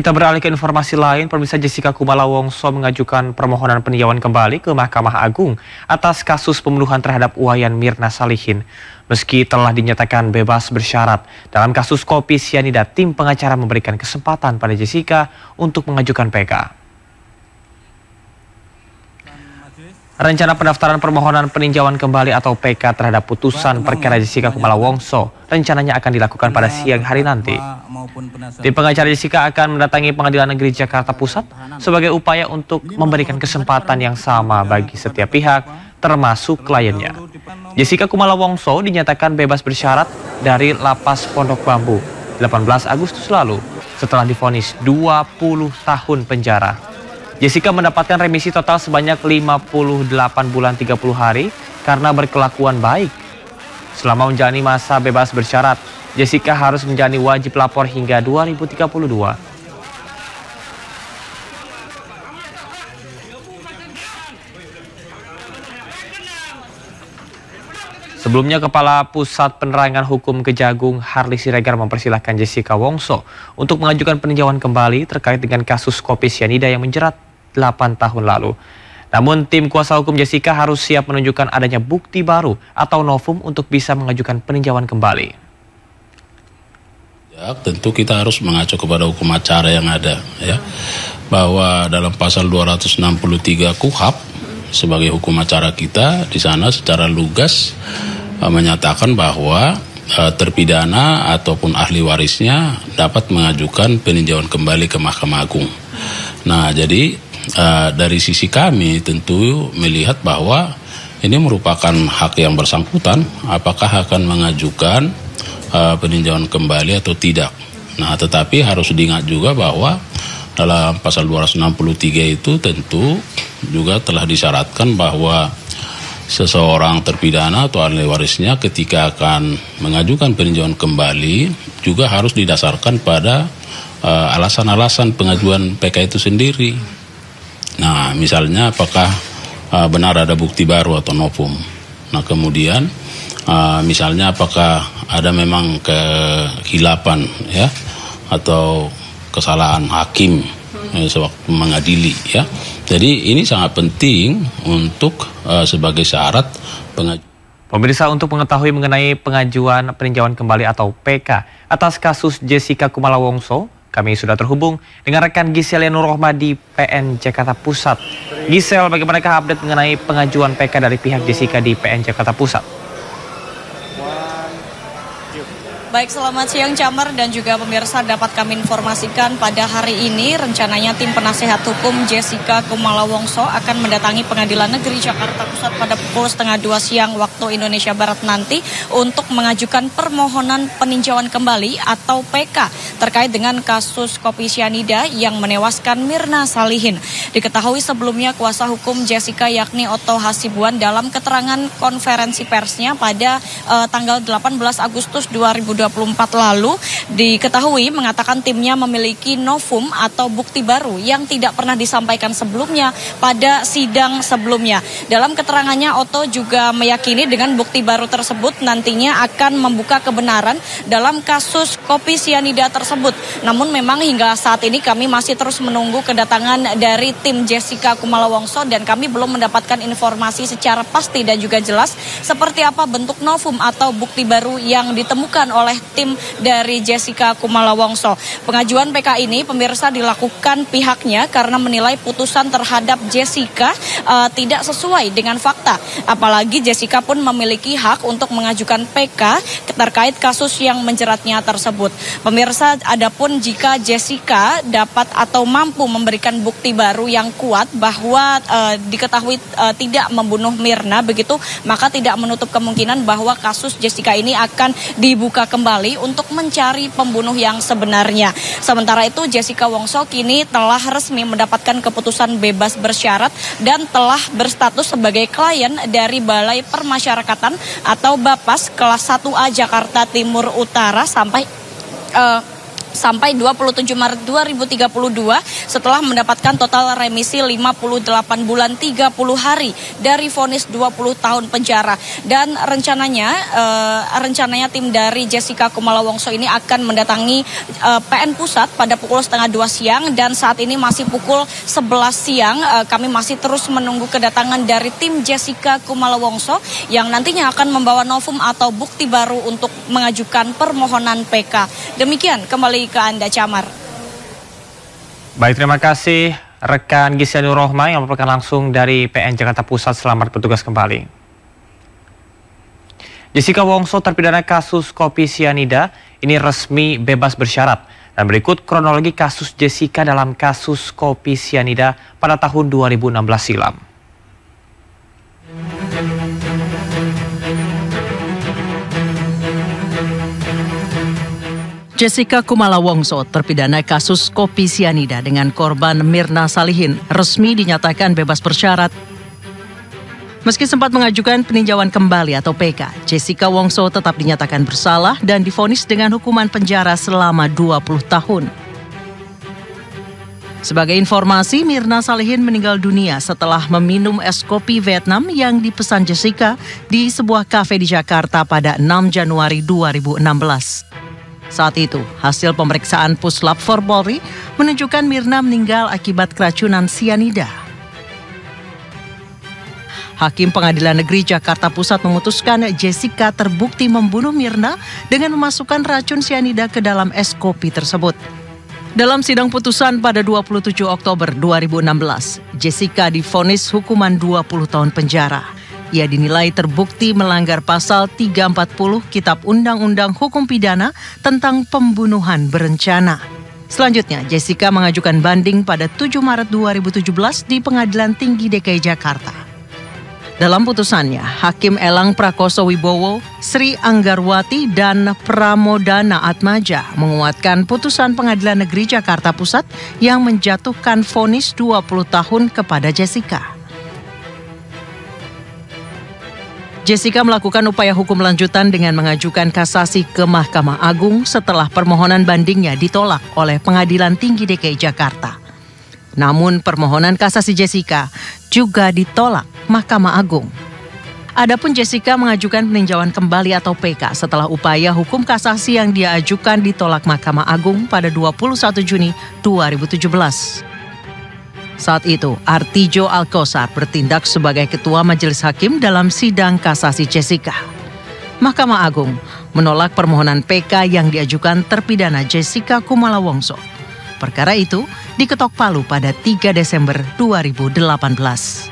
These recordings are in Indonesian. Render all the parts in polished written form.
Kita beralih ke informasi lain. Pemirsa, Jessica Kumala Wongso mengajukan permohonan peninjauan kembali ke Mahkamah Agung atas kasus pembunuhan terhadap Wayan Mirna Salihin. Meski telah dinyatakan bebas bersyarat, dalam kasus kopi sianida, tim pengacara memberikan kesempatan pada Jessica untuk mengajukan PK. Rencana pendaftaran permohonan peninjauan kembali atau PK terhadap putusan perkara Jessica Kumala Wongso rencananya akan dilakukan pada siang hari nanti. Tim pengacara Jessica akan mendatangi Pengadilan Negeri Jakarta Pusat sebagai upaya untuk memberikan kesempatan yang sama bagi setiap pihak, termasuk kliennya. Jessica Kumala Wongso dinyatakan bebas bersyarat dari Lapas Pondok Bambu 18 Agustus lalu setelah divonis 20 tahun penjara. Jessica mendapatkan remisi total sebanyak 58 bulan 30 hari karena berkelakuan baik. Selama menjalani masa bebas bersyarat, Jessica harus menjalani wajib lapor hingga 2032. Sebelumnya, Kepala Pusat Penerangan Hukum Kejagung Harli Siregar mempersilahkan Jessica Wongso untuk mengajukan peninjauan kembali terkait dengan kasus kopi sianida yang menjerat 8 tahun lalu. Namun tim kuasa hukum Jessica harus siap menunjukkan adanya bukti baru atau novum untuk bisa mengajukan peninjauan kembali. Ya, tentu kita harus mengacu kepada hukum acara yang ada, ya, bahwa dalam pasal 263 KUHP sebagai hukum acara kita di sana secara lugas menyatakan bahwa terpidana ataupun ahli warisnya dapat mengajukan peninjauan kembali ke Mahkamah Agung. Nah, jadi dari sisi kami tentu melihat bahwa ini merupakan hak yang bersangkutan apakah akan mengajukan peninjauan kembali atau tidak. Nah, tetapi harus diingat juga bahwa dalam pasal 263 itu tentu juga telah disyaratkan bahwa seseorang terpidana atau ahli warisnya ketika akan mengajukan peninjauan kembali juga harus didasarkan pada alasan-alasan pengajuan PK itu sendiri. Nah, misalnya apakah benar ada bukti baru atau novum. Nah, kemudian misalnya apakah ada memang kehilapan, ya, atau kesalahan hakim sewaktu mengadili, ya. Jadi ini sangat penting untuk sebagai syarat pengajuan. Pemirsa, untuk mengetahui mengenai pengajuan peninjauan kembali atau PK atas kasus Jessica Kumala Wongso, kami sudah terhubung dengan rekan Giselle Nurrohma di PN Jakarta Pusat. Giselle, bagaimanakah update mengenai pengajuan PK dari pihak Jessica di PN Jakarta Pusat? Baik, selamat siang Camar dan juga pemirsa, dapat kami informasikan pada hari ini rencananya tim penasehat hukum Jessica Kumala Wongso akan mendatangi Pengadilan Negeri Jakarta Pusat pada pukul 1:30 siang waktu Indonesia Barat nanti untuk mengajukan permohonan peninjauan kembali atau PK terkait dengan kasus kopi sianida yang menewaskan Mirna Salihin. Diketahui sebelumnya kuasa hukum Jessica yakni Otto Hasibuan dalam keterangan konferensi persnya pada tanggal 18 Agustus 2024 lalu diketahui mengatakan timnya memiliki novum atau bukti baru yang tidak pernah disampaikan sebelumnya pada sidang sebelumnya. Dalam keterangannya, Otto juga meyakini dengan bukti baru tersebut nantinya akan membuka kebenaran dalam kasus kopi sianida tersebut. Namun memang hingga saat ini kami masih terus menunggu kedatangan dari tim Jessica Kumala Wongso dan kami belum mendapatkan informasi secara pasti dan juga jelas seperti apa bentuk novum atau bukti baru yang ditemukan oleh tim dari Jessica Kumala Wongso. Pengajuan PK ini, pemirsa, dilakukan pihaknya karena menilai putusan terhadap Jessica tidak sesuai dengan fakta. Apalagi Jessica pun memiliki hak untuk mengajukan PK terkait kasus yang menjeratnya tersebut. Pemirsa, adapun jika Jessica dapat atau mampu memberikan bukti baru yang kuat bahwa diketahui tidak membunuh Mirna begitu, maka tidak menutup kemungkinan bahwa kasus Jessica ini akan dibuka kembali untuk mencari pembunuh yang sebenarnya. Sementara itu, Jessica Wongso kini telah resmi mendapatkan keputusan bebas bersyarat dan telah berstatus sebagai klien dari Balai Permasyarakatan atau BAPAS kelas 1A Jakarta Timur Utara sampai sampai 27 Maret 2032 setelah mendapatkan total remisi 58 bulan 30 hari dari vonis 20 tahun penjara. Dan rencananya tim dari Jessica Kumala Wongso ini akan mendatangi PN Pusat pada pukul 1:30 siang, dan saat ini masih pukul 11 siang. Kami masih terus menunggu kedatangan dari tim Jessica Kumala Wongso yang nantinya akan membawa novum atau bukti baru untuk mengajukan permohonan PK. Demikian, kembali ke Anda, Camar. Baik, terima kasih rekan Gisya Nur Rohma yang melaporkan langsung dari PN Jakarta Pusat. Selamat bertugas kembali. Jessica Wongso terpidana kasus kopi sianida ini resmi bebas bersyarat. Dan berikut kronologi kasus Jessica dalam kasus kopi sianida pada tahun 2016 silam. Jessica Kumala Wongso terpidana kasus kopi sianida dengan korban Mirna Salihin resmi dinyatakan bebas bersyarat. Meski sempat mengajukan peninjauan kembali atau PK, Jessica Wongso tetap dinyatakan bersalah dan divonis dengan hukuman penjara selama 20 tahun. Sebagai informasi, Mirna Salihin meninggal dunia setelah meminum es kopi Vietnam yang dipesan Jessica di sebuah kafe di Jakarta pada 6 Januari 2016. Saat itu, hasil pemeriksaan Puslap 4 Polri menunjukkan Mirna meninggal akibat keracunan sianida. Hakim Pengadilan Negeri Jakarta Pusat memutuskan Jessica terbukti membunuh Mirna dengan memasukkan racun sianida ke dalam es kopi tersebut. Dalam sidang putusan pada 27 Oktober 2016, Jessica divonis hukuman 20 tahun penjara. Ia dinilai terbukti melanggar pasal 340 Kitab Undang-Undang Hukum Pidana tentang pembunuhan berencana. Selanjutnya, Jessica mengajukan banding pada 7 Maret 2017 di Pengadilan Tinggi DKI Jakarta. Dalam putusannya, Hakim Elang Prakoso Wibowo, Sri Anggarwati, dan Pramodana Atmaja menguatkan putusan Pengadilan Negeri Jakarta Pusat yang menjatuhkan vonis 20 tahun kepada Jessica. Jessica melakukan upaya hukum lanjutan dengan mengajukan kasasi ke Mahkamah Agung setelah permohonan bandingnya ditolak oleh Pengadilan Tinggi DKI Jakarta. Namun permohonan kasasi Jessica juga ditolak Mahkamah Agung. Adapun Jessica mengajukan peninjauan kembali atau PK setelah upaya hukum kasasi yang dia ajukan ditolak Mahkamah Agung pada 21 Juni 2017. Saat itu, Artijo Alkosar bertindak sebagai Ketua Majelis Hakim dalam sidang kasasi Jessica. Mahkamah Agung menolak permohonan PK yang diajukan terpidana Jessica Kumala Wongso. Perkara itu diketok palu pada 3 Desember 2018.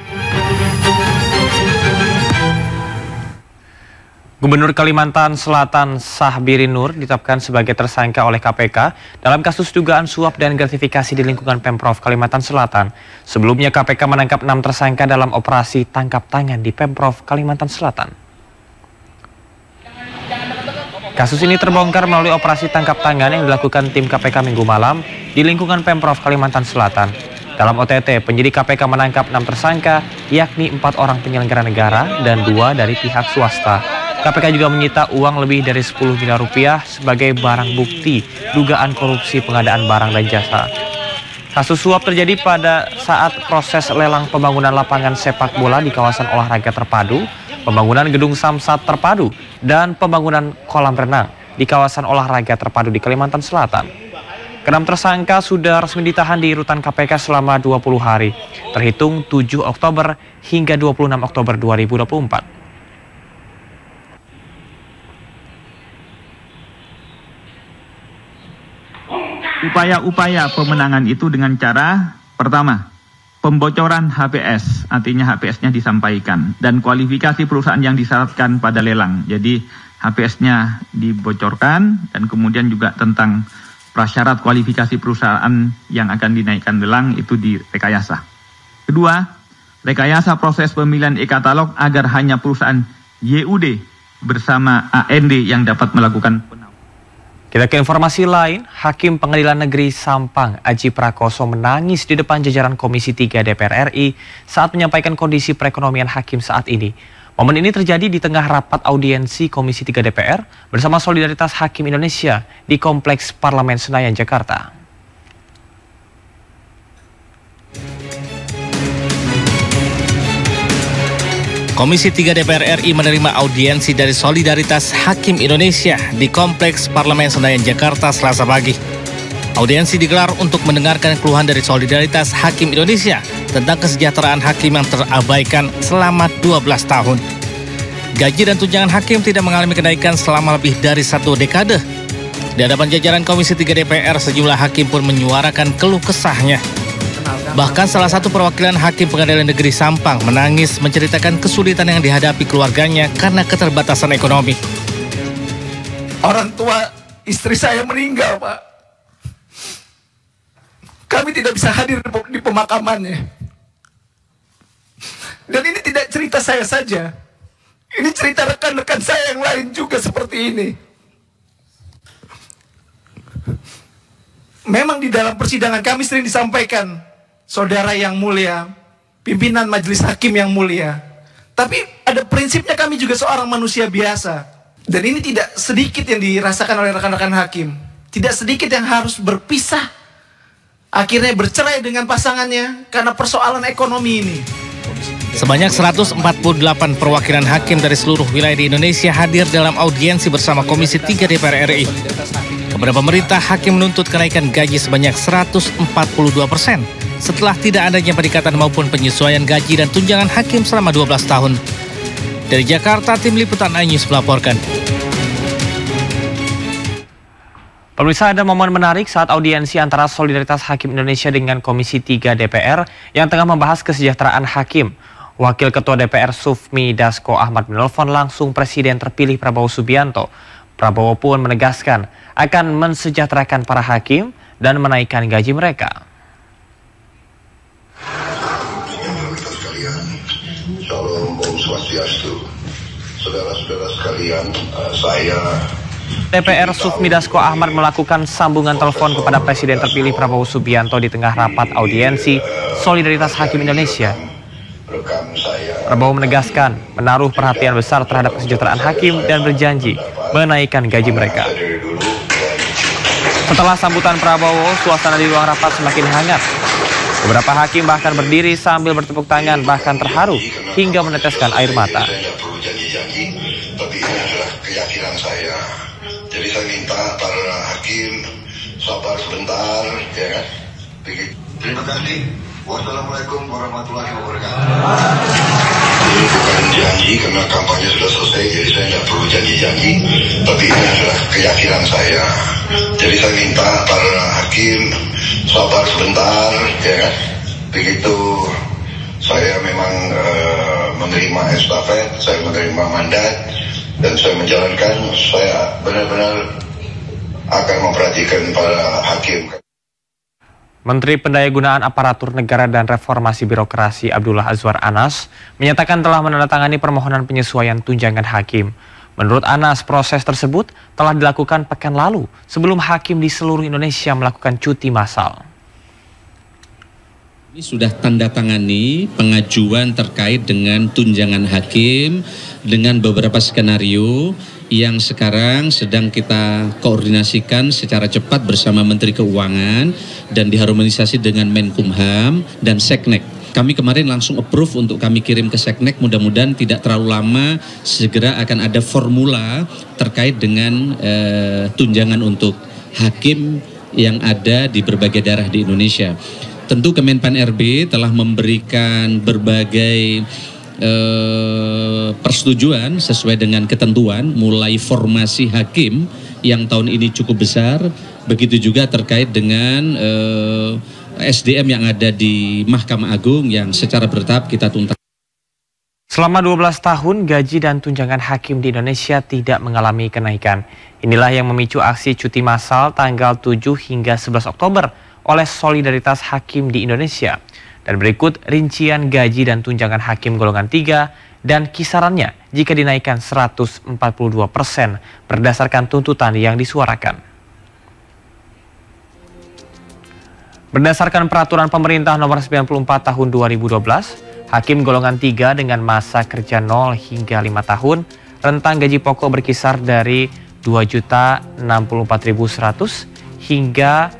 Gubernur Kalimantan Selatan Sahbiri Nur ditetapkan sebagai tersangka oleh KPK dalam kasus dugaan suap dan gratifikasi di lingkungan Pemprov Kalimantan Selatan. Sebelumnya KPK menangkap 6 tersangka dalam operasi tangkap tangan di Pemprov Kalimantan Selatan. Kasus ini terbongkar melalui operasi tangkap tangan yang dilakukan tim KPK Minggu malam di lingkungan Pemprov Kalimantan Selatan. Dalam OTT, penyidik KPK menangkap 6 tersangka, yakni 4 orang penyelenggara negara dan 2 dari pihak swasta. KPK juga menyita uang lebih dari 10 miliar rupiah sebagai barang bukti dugaan korupsi pengadaan barang dan jasa. Kasus suap terjadi pada saat proses lelang pembangunan lapangan sepak bola di kawasan olahraga terpadu, pembangunan gedung samsat terpadu, dan pembangunan kolam renang di kawasan olahraga terpadu di Kalimantan Selatan. Ke-6 tersangka sudah resmi ditahan di rutan KPK selama 20 hari, terhitung 7 Oktober hingga 26 Oktober 2024. Upaya-upaya pemenangan itu dengan cara pertama, pembocoran HPS, artinya HPS-nya disampaikan, dan kualifikasi perusahaan yang disyaratkan pada lelang. Jadi HPS-nya dibocorkan dan kemudian juga tentang prasyarat kualifikasi perusahaan yang akan dinaikkan lelang itu direkayasa. Kedua, rekayasa proses pemilihan e-katalog agar hanya perusahaan YUD bersama AND yang dapat melakukan penawaran. Kita ke informasi lain, Hakim Pengadilan Negeri Sampang Aji Prakoso menangis di depan jajaran Komisi 3 DPR RI saat menyampaikan kondisi perekonomian hakim saat ini. Momen ini terjadi di tengah rapat audiensi Komisi 3 DPR bersama Solidaritas Hakim Indonesia di Kompleks Parlemen Senayan, Jakarta. Komisi 3 DPR RI menerima audiensi dari Solidaritas Hakim Indonesia di Kompleks Parlemen Senayan, Jakarta, Selasa pagi. Audiensi digelar untuk mendengarkan keluhan dari Solidaritas Hakim Indonesia tentang kesejahteraan hakim yang terabaikan selama 12 tahun. Gaji dan tunjangan hakim tidak mengalami kenaikan selama lebih dari 1 dekade. Di hadapan jajaran Komisi 3 DPR, sejumlah hakim pun menyuarakan keluh kesahnya. Bahkan salah satu perwakilan Hakim Pengadilan Negeri Sampang menangis menceritakan kesulitan yang dihadapi keluarganya karena keterbatasan ekonomi. Orang tua istri saya meninggal, Pak. Kami tidak bisa hadir di pemakamannya. Dan ini tidak cerita saya saja. Ini cerita rekan-rekan saya yang lain juga seperti ini. Memang di dalam persidangan kami sering disampaikan, saudara yang mulia, pimpinan majelis hakim yang mulia. Tapi ada prinsipnya kami juga seorang manusia biasa. Dan ini tidak sedikit yang dirasakan oleh rekan-rekan hakim. Tidak sedikit yang harus berpisah. Akhirnya bercerai dengan pasangannya karena persoalan ekonomi ini. Sebanyak 148 perwakilan hakim dari seluruh wilayah di Indonesia hadir dalam audiensi bersama Komisi 3 DPR RI. Kepada pemerintah, hakim menuntut kenaikan gaji sebanyak 142% setelah tidak adanya peningkatan maupun penyesuaian gaji dan tunjangan hakim selama 12 tahun. Dari Jakarta, tim liputan iNews melaporkan. Pemirsa, ada momen menarik saat audiensi antara Solidaritas Hakim Indonesia dengan Komisi 3 DPR yang tengah membahas kesejahteraan hakim. Wakil Ketua DPR Sufmi Dasko Ahmad menelpon langsung Presiden terpilih Prabowo Subianto. Prabowo pun menegaskan akan mensejahterakan para hakim dan menaikkan gaji mereka. Shalom, Om Swastiastu. Saudara-saudara sekalian, saya DPR Sufmi Dasko Ahmad melakukan sambungan telepon kepada Presiden terpilih Prabowo Subianto di tengah rapat audiensi Solidaritas Hakim Indonesia. Prabowo menegaskan menaruh perhatian besar terhadap kesejahteraan hakim dan berjanji menaikkan gaji mereka. Setelah sambutan Prabowo, suasana di ruang rapat semakin hangat. Beberapa hakim bahkan berdiri sambil bertepuk tangan, bahkan terharu hingga meneteskan air mata. Tapi ini adalah keyakinan saya. Jadi saya minta para hakim sabar sebentar, ya kan? Terima kasih. Wassalamualaikum warahmatullahi wabarakatuh. Ini bukan janji karena kampanye sudah selesai, jadi saya tidak perlu janji-janji. Tapi ini adalah keyakinan saya. Jadi saya minta para hakim sabar sebentar, ya kan? Begitu saya memang menerima estafet, saya menerima mandat, dan saya menjalankan, saya benar-benar akan memperhatikan para hakim. Menteri Pendayagunaan Aparatur Negara dan Reformasi Birokrasi Abdullah Azwar Anas menyatakan telah menandatangani permohonan penyesuaian tunjangan hakim. Menurut Anas, proses tersebut telah dilakukan pekan lalu sebelum hakim di seluruh Indonesia melakukan cuti massal. Ini sudah tanda tangani pengajuan terkait dengan tunjangan hakim dengan beberapa skenario yang sekarang sedang kita koordinasikan secara cepat bersama Menteri Keuangan dan diharmonisasi dengan Menkumham dan Seknek. Kami kemarin langsung approve untuk kami kirim ke Seknek, mudah-mudahan tidak terlalu lama segera akan ada formula terkait dengan tunjangan untuk hakim yang ada di berbagai daerah di Indonesia. Tentu Kemenpan RB telah memberikan berbagai persetujuan sesuai dengan ketentuan, mulai formasi hakim yang tahun ini cukup besar, begitu juga terkait dengan SDM yang ada di Mahkamah Agung yang secara bertahap kita tuntaskan. Selama 12 tahun, gaji dan tunjangan hakim di Indonesia tidak mengalami kenaikan. Inilah yang memicu aksi cuti massal tanggal 7 hingga 11 Oktober oleh Solidaritas Hakim di Indonesia. Dan berikut rincian gaji dan tunjangan hakim golongan 3 dan kisarannya jika dinaikkan 142% berdasarkan tuntutan yang disuarakan. Berdasarkan peraturan pemerintah nomor 94 tahun 2012, Hakim golongan 3 dengan masa kerja 0 hingga 5 tahun, rentang gaji pokok berkisar dari Rp2.064.100 hingga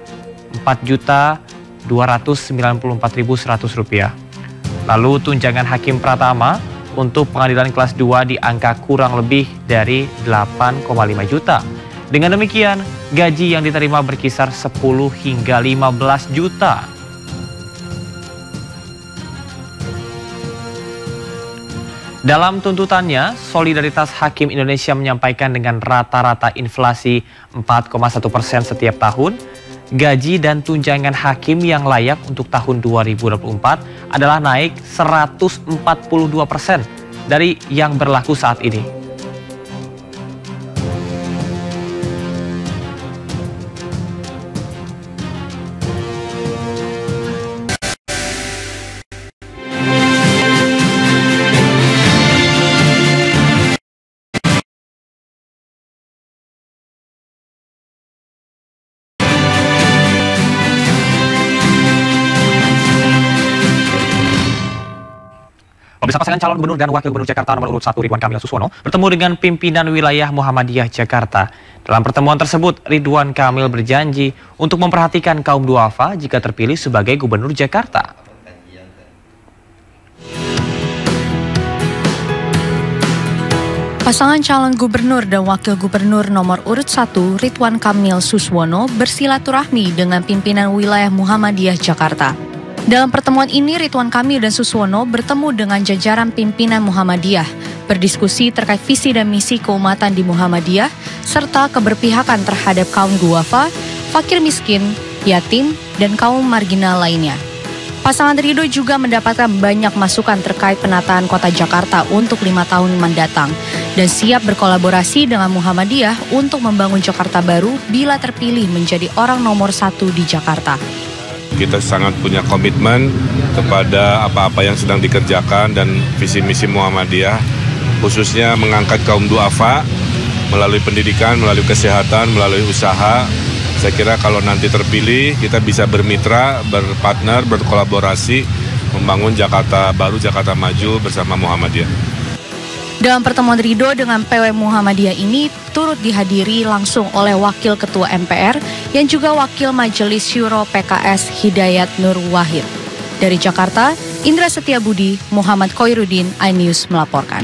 Rp4.294.100. Lalu tunjangan hakim pratama untuk pengadilan kelas 2 di angka kurang lebih dari 8,5 juta. Dengan demikian, gaji yang diterima berkisar 10 hingga 15 juta. Dalam tuntutannya, Solidaritas Hakim Indonesia menyampaikan dengan rata-rata inflasi 4,1% setiap tahun, gaji dan tunjangan hakim yang layak untuk tahun 2024 adalah naik 142% dari yang berlaku saat ini. Pemirsa, pasangan calon gubernur dan wakil gubernur Jakarta nomor urut 1 Ridwan Kamil Suswono bertemu dengan pimpinan wilayah Muhammadiyah Jakarta. Dalam pertemuan tersebut, Ridwan Kamil berjanji untuk memperhatikan kaum duafa jika terpilih sebagai gubernur Jakarta. Pasangan calon gubernur dan wakil gubernur nomor urut 1 Ridwan Kamil Suswono bersilaturahmi dengan pimpinan wilayah Muhammadiyah Jakarta. Dalam pertemuan ini, Ridwan Kamil dan Suswono bertemu dengan jajaran pimpinan Muhammadiyah, berdiskusi terkait visi dan misi keumatan di Muhammadiyah, serta keberpihakan terhadap kaum duafa, fakir miskin, yatim, dan kaum marginal lainnya. Pasangan Ridho juga mendapatkan banyak masukan terkait penataan kota Jakarta untuk 5 tahun mendatang, dan siap berkolaborasi dengan Muhammadiyah untuk membangun Jakarta baru bila terpilih menjadi orang nomor 1 di Jakarta. Kita sangat punya komitmen kepada apa-apa yang sedang dikerjakan dan visi misi Muhammadiyah, khususnya mengangkat kaum duafa melalui pendidikan, melalui kesehatan, melalui usaha. Saya kira kalau nanti terpilih, kita bisa bermitra, berpartner, berkolaborasi, membangun Jakarta baru, Jakarta maju bersama Muhammadiyah. Dalam pertemuan Ridho dengan PW Muhammadiyah ini turut dihadiri langsung oleh Wakil Ketua MPR yang juga Wakil Majelis Syuro PKS Hidayat Nur Wahid. Dari Jakarta, Indra Setiabudi, Muhammad Koirudin, iNews melaporkan.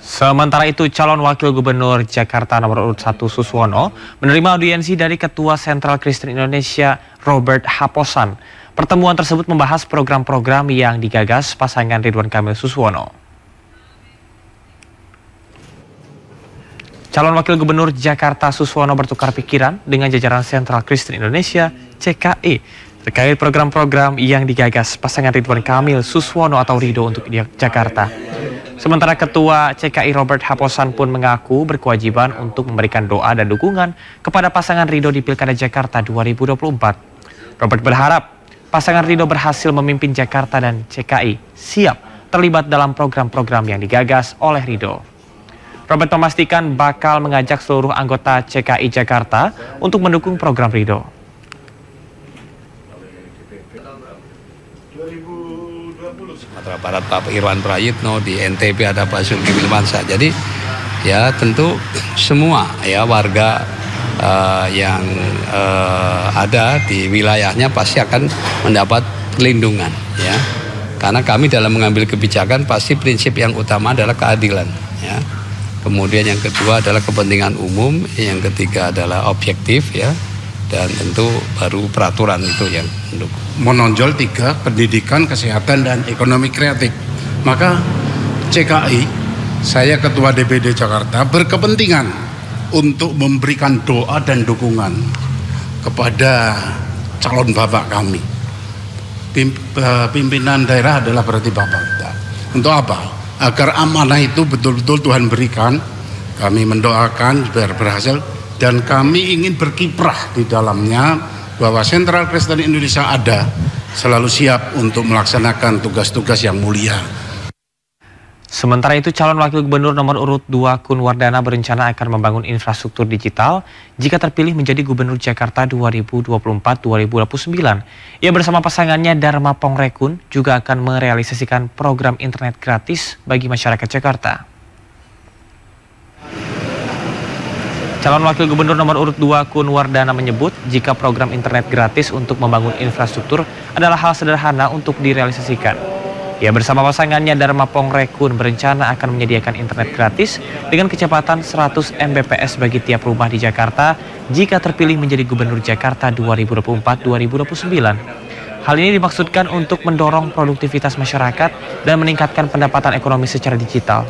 Sementara itu, calon wakil gubernur Jakarta nomor urut 1 Suswono menerima audiensi dari Ketua Sentral Kristen Indonesia Robert Haposan. Pertemuan tersebut membahas program-program yang digagas pasangan Ridwan Kamil Suswono. Calon wakil gubernur Jakarta Suswono bertukar pikiran dengan jajaran Sentral Kristen Indonesia CKI terkait program-program yang digagas pasangan Ridwan Kamil Suswono atau Ridho untuk Jakarta. Sementara Ketua CKI Robert Haposan pun mengaku berkewajiban untuk memberikan doa dan dukungan kepada pasangan Ridho di Pilkada Jakarta 2024. Robert berharap pasangan Ridho berhasil memimpin Jakarta dan CKI siap terlibat dalam program-program yang digagas oleh Ridho. Robert memastikan bakal mengajak seluruh anggota CKI Jakarta untuk mendukung program Ridho. Sumatera Barat Pak Irwan Prayitno, di NTB ada Pak Zulkifli Mansyah. Jadi ya tentu semua ya warga yang ada di wilayahnya pasti akan mendapat perlindungan ya. Karena kami dalam mengambil kebijakan pasti prinsip yang utama adalah keadilan ya. Kemudian yang kedua adalah kepentingan umum, yang ketiga adalah objektif ya. Dan tentu baru peraturan itu yang mendukung. Menonjol 3, pendidikan, kesehatan, dan ekonomi kreatif. Maka CKI, saya Ketua DPD Jakarta, berkepentingan untuk memberikan doa dan dukungan kepada calon bapak kami. Pimpinan daerah adalah berarti bapak kita. Untuk apa? Agar amanah itu betul-betul Tuhan berikan. Kami mendoakan biar berhasil. Dan kami ingin berkiprah di dalamnya bahwa Sentral Kristen Indonesia ada selalu siap untuk melaksanakan tugas-tugas yang mulia. Sementara itu, calon wakil gubernur nomor urut 2 Kun Wardana berencana akan membangun infrastruktur digital jika terpilih menjadi gubernur Jakarta 2024-2029. Ia bersama pasangannya Dharma Pongrekun juga akan merealisasikan program internet gratis bagi masyarakat Jakarta. Calon wakil gubernur nomor urut 2 Kun Wardana menyebut jika program internet gratis untuk membangun infrastruktur adalah hal sederhana untuk direalisasikan. Ia bersama pasangannya Dharma Pongrekun berencana akan menyediakan internet gratis dengan kecepatan 100 Mbps bagi tiap rumah di Jakarta jika terpilih menjadi gubernur Jakarta 2024-2029. Hal ini dimaksudkan untuk mendorong produktivitas masyarakat dan meningkatkan pendapatan ekonomi secara digital.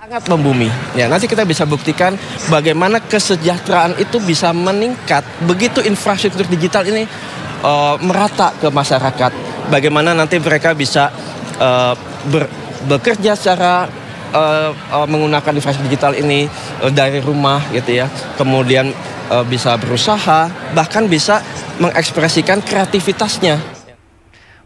Sangat membumi. Ya, nanti kita bisa buktikan bagaimana kesejahteraan itu bisa meningkat begitu infrastruktur digital ini merata ke masyarakat. Bagaimana nanti mereka bisa bekerja secara menggunakan infrastruktur digital ini dari rumah gitu ya. Kemudian bisa berusaha, bahkan bisa mengekspresikan kreativitasnya.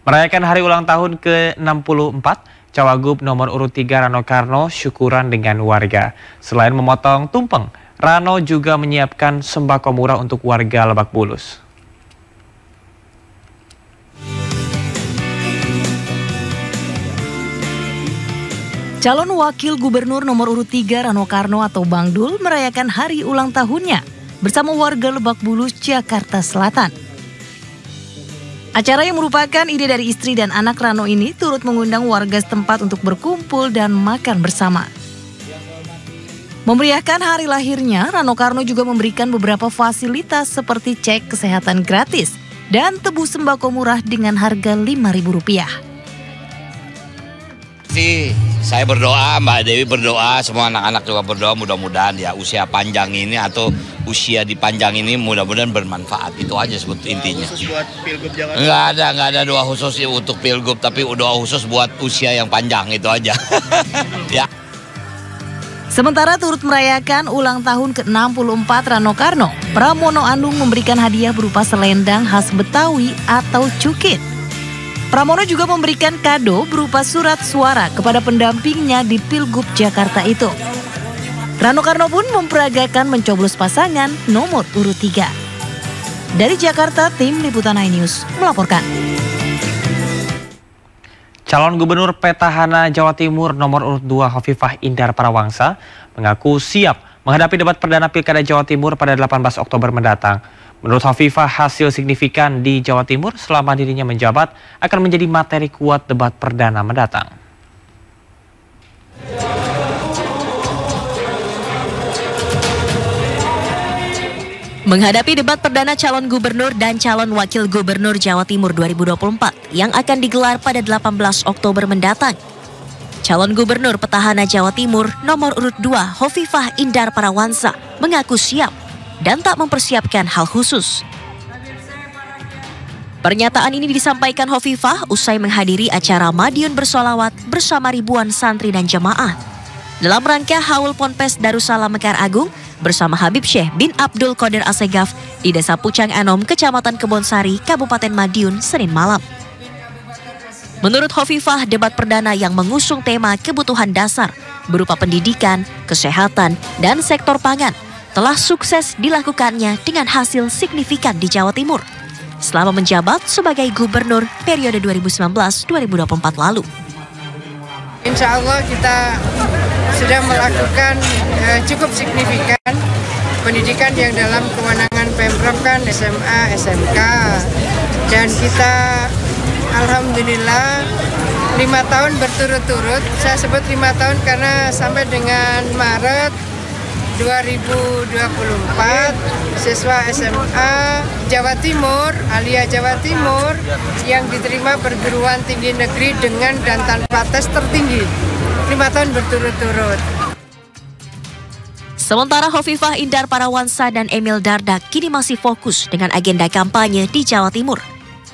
Merayakan hari ulang tahun ke-64, Cawagup nomor urut 3 Rano Karno syukuran dengan warga. Selain memotong tumpeng, Rano juga menyiapkan sembako murah untuk warga Lebak Bulus. Calon wakil gubernur nomor urut 3 Rano Karno atau Bang Dul merayakan hari ulang tahunnya bersama warga Lebak Bulus, Jakarta Selatan. Acara yang merupakan ide dari istri dan anak Rano ini turut mengundang warga setempat untuk berkumpul dan makan bersama. Memeriahkan hari lahirnya, Rano Karno juga memberikan beberapa fasilitas seperti cek kesehatan gratis dan tebus sembako murah dengan harga Rp5.000. Saya berdoa, Mbak Dewi berdoa, semua anak-anak juga berdoa, mudah-mudahan ya usia panjang ini atau usia di panjang ini mudah-mudahan bermanfaat. Itu aja sebut intinya. Khusus buat Pilgub Jakarta? Nggak ada doa khusus untuk Pilgub, tapi doa khusus buat usia yang panjang, itu aja. Ya. Sementara turut merayakan ulang tahun ke-64 Rano Karno, Pramono Anung memberikan hadiah berupa selendang khas Betawi atau cukit. Pramono juga memberikan kado berupa surat suara kepada pendampingnya di Pilgub Jakarta itu. Rano Karno pun memperagakan mencoblos pasangan nomor urut 3. Dari Jakarta, tim Liputan iNews melaporkan. Calon Gubernur Petahana Jawa Timur nomor urut 2 Hovifah Indar Parawangsa mengaku siap menghadapi debat perdana Pilkada Jawa Timur pada 18 Oktober mendatang. Menurut Hovifah, hasil signifikan di Jawa Timur selama dirinya menjabat akan menjadi materi kuat debat perdana mendatang. Menghadapi debat perdana calon gubernur dan calon wakil gubernur Jawa Timur 2024 yang akan digelar pada 18 Oktober mendatang, calon gubernur petahana Jawa Timur nomor urut 2 Hovifah Indar Parawangsa mengaku siap dan tak mempersiapkan hal khusus. Pernyataan ini disampaikan Hovifah usai menghadiri acara Madiun Bersolawat bersama ribuan santri dan jemaah dalam rangka Haul Ponpes Darussalam Mekar Agung bersama Habib Syekh bin Abdul Qadir Assegaf di Desa Pucang Anom, Kecamatan Kebonsari, Kabupaten Madiun, Senin malam. Menurut Hovifah, debat perdana yang mengusung tema kebutuhan dasar berupa pendidikan, kesehatan, dan sektor pangan telah sukses dilakukannya dengan hasil signifikan di Jawa Timur selama menjabat sebagai gubernur periode 2019-2024 lalu. Insya Allah kita sudah melakukan cukup signifikan pendidikan yang dalam kewenangan Pemprov kan SMA, SMK, dan kita alhamdulillah 5 tahun berturut-turut. Saya sebut 5 tahun karena sampai dengan Maret 2024 siswa SMA Jawa Timur, Alia Jawa Timur yang diterima perguruan tinggi negeri dengan dan tanpa tes tertinggi 5 tahun berturut-turut. Sementara Hovifah Indar Parawangsa dan Emil Dardak kini masih fokus dengan agenda kampanye di Jawa Timur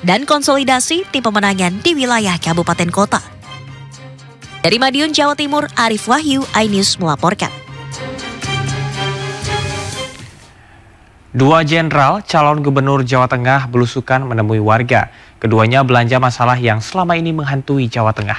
dan konsolidasi tim pemenangan di wilayah kabupaten kota. Dari Madiun, Jawa Timur, Arif Wahyu, iNews melaporkan. Dua jenderal calon gubernur Jawa Tengah belusukan menemui warga. Keduanya belanja masalah yang selama ini menghantui Jawa Tengah.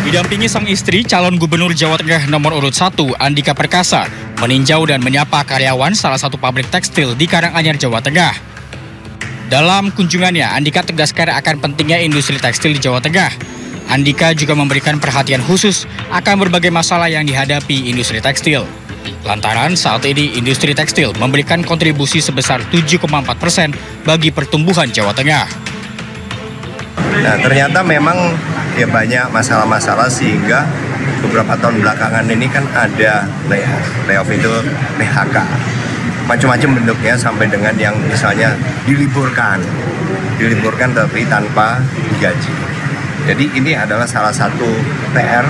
Didampingi sang istri, calon gubernur Jawa Tengah nomor urut 1, Andika Perkasa, meninjau dan menyapa karyawan salah satu pabrik tekstil di Karanganyar, Jawa Tengah. Dalam kunjungannya, Andika tegaskan akan pentingnya industri tekstil di Jawa Tengah. Andika juga memberikan perhatian khusus akan berbagai masalah yang dihadapi industri tekstil. Lantaran saat ini industri tekstil memberikan kontribusi sebesar 7,4% bagi pertumbuhan Jawa Tengah. Nah, ternyata memang ya banyak masalah-masalah sehingga beberapa tahun belakangan ini kan ada layoff itu PHK. Macam-macam bentuknya sampai dengan yang misalnya diliburkan tapi tanpa digaji. Jadi ini adalah salah satu PR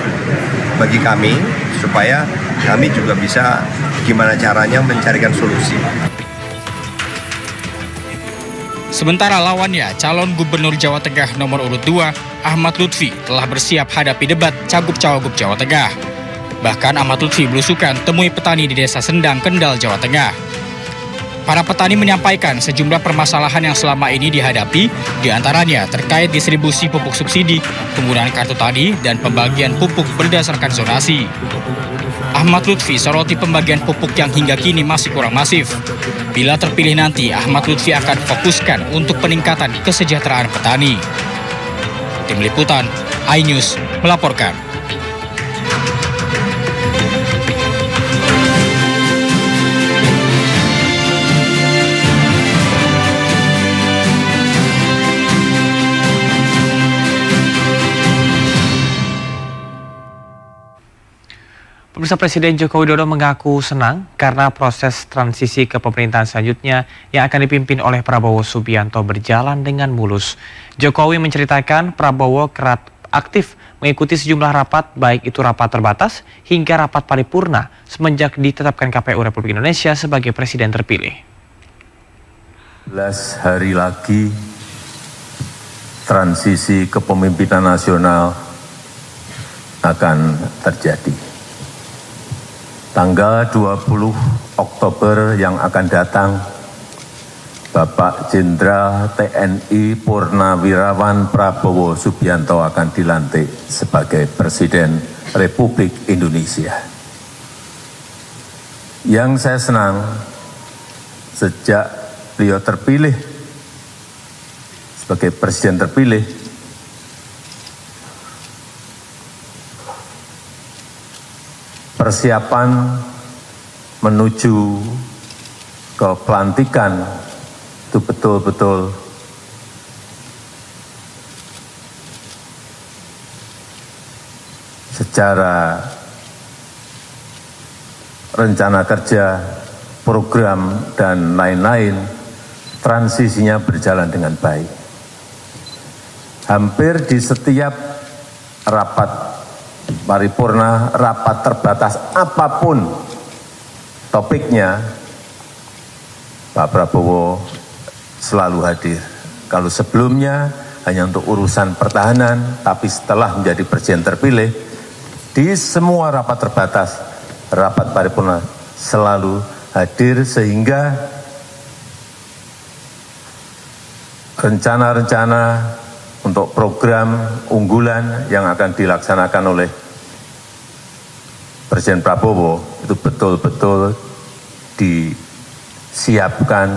bagi kami supaya kami juga bisa gimana caranya mencarikan solusi. Sementara lawannya, calon gubernur Jawa Tengah nomor urut 2, Ahmad Lutfi, telah bersiap hadapi debat Cagup-Cawagup Jawa Tengah. Bahkan Ahmad Lutfi belusukan temui petani di Desa Sendang, Kendal, Jawa Tengah. Para petani menyampaikan sejumlah permasalahan yang selama ini dihadapi, diantaranya terkait distribusi pupuk subsidi, penggunaan kartu tani, dan pembagian pupuk berdasarkan zonasi. Ahmad Lutfi soroti pembagian pupuk yang hingga kini masih kurang masif. Bila terpilih nanti, Ahmad Lutfi akan fokuskan untuk peningkatan kesejahteraan petani. Tim Liputan, iNews melaporkan. Pemirsa, Presiden Joko Widodo mengaku senang karena proses transisi ke pemerintahan selanjutnya yang akan dipimpin oleh Prabowo Subianto berjalan dengan mulus. Jokowi menceritakan Prabowo kerap aktif mengikuti sejumlah rapat, baik itu rapat terbatas hingga rapat paripurna semenjak ditetapkan KPU Republik Indonesia sebagai presiden terpilih. 11 hari lagi transisi kepemimpinan nasional akan terjadi. Tanggal 20 Oktober yang akan datang, Bapak Jenderal TNI Purnawirawan Prabowo Subianto akan dilantik sebagai Presiden Republik Indonesia. Yang saya senang, sejak beliau terpilih sebagai Presiden terpilih, persiapan menuju ke pelantikan itu betul-betul secara rencana kerja, program, dan lain-lain, transisinya berjalan dengan baik. Hampir di setiap rapat paripurna, rapat terbatas, apapun topiknya, Pak Prabowo selalu hadir. Kalau sebelumnya hanya untuk urusan pertahanan, tapi setelah menjadi presiden terpilih, di semua rapat terbatas, rapat paripurna selalu hadir, sehingga rencana-rencana untuk program unggulan yang akan dilaksanakan oleh Presiden Prabowo itu betul-betul disiapkan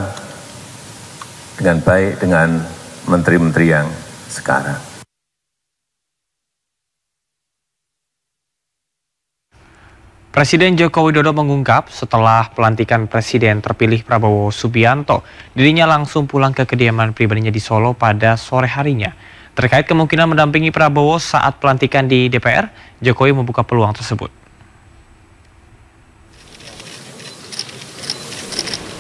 dengan baik dengan menteri-menteri yang sekarang. Presiden Joko Widodo mengungkap setelah pelantikan Presiden terpilih Prabowo Subianto, dirinya langsung pulang ke kediaman pribadinya di Solo pada sore harinya. Terkait kemungkinan mendampingi Prabowo saat pelantikan di DPR, Jokowi membuka peluang tersebut.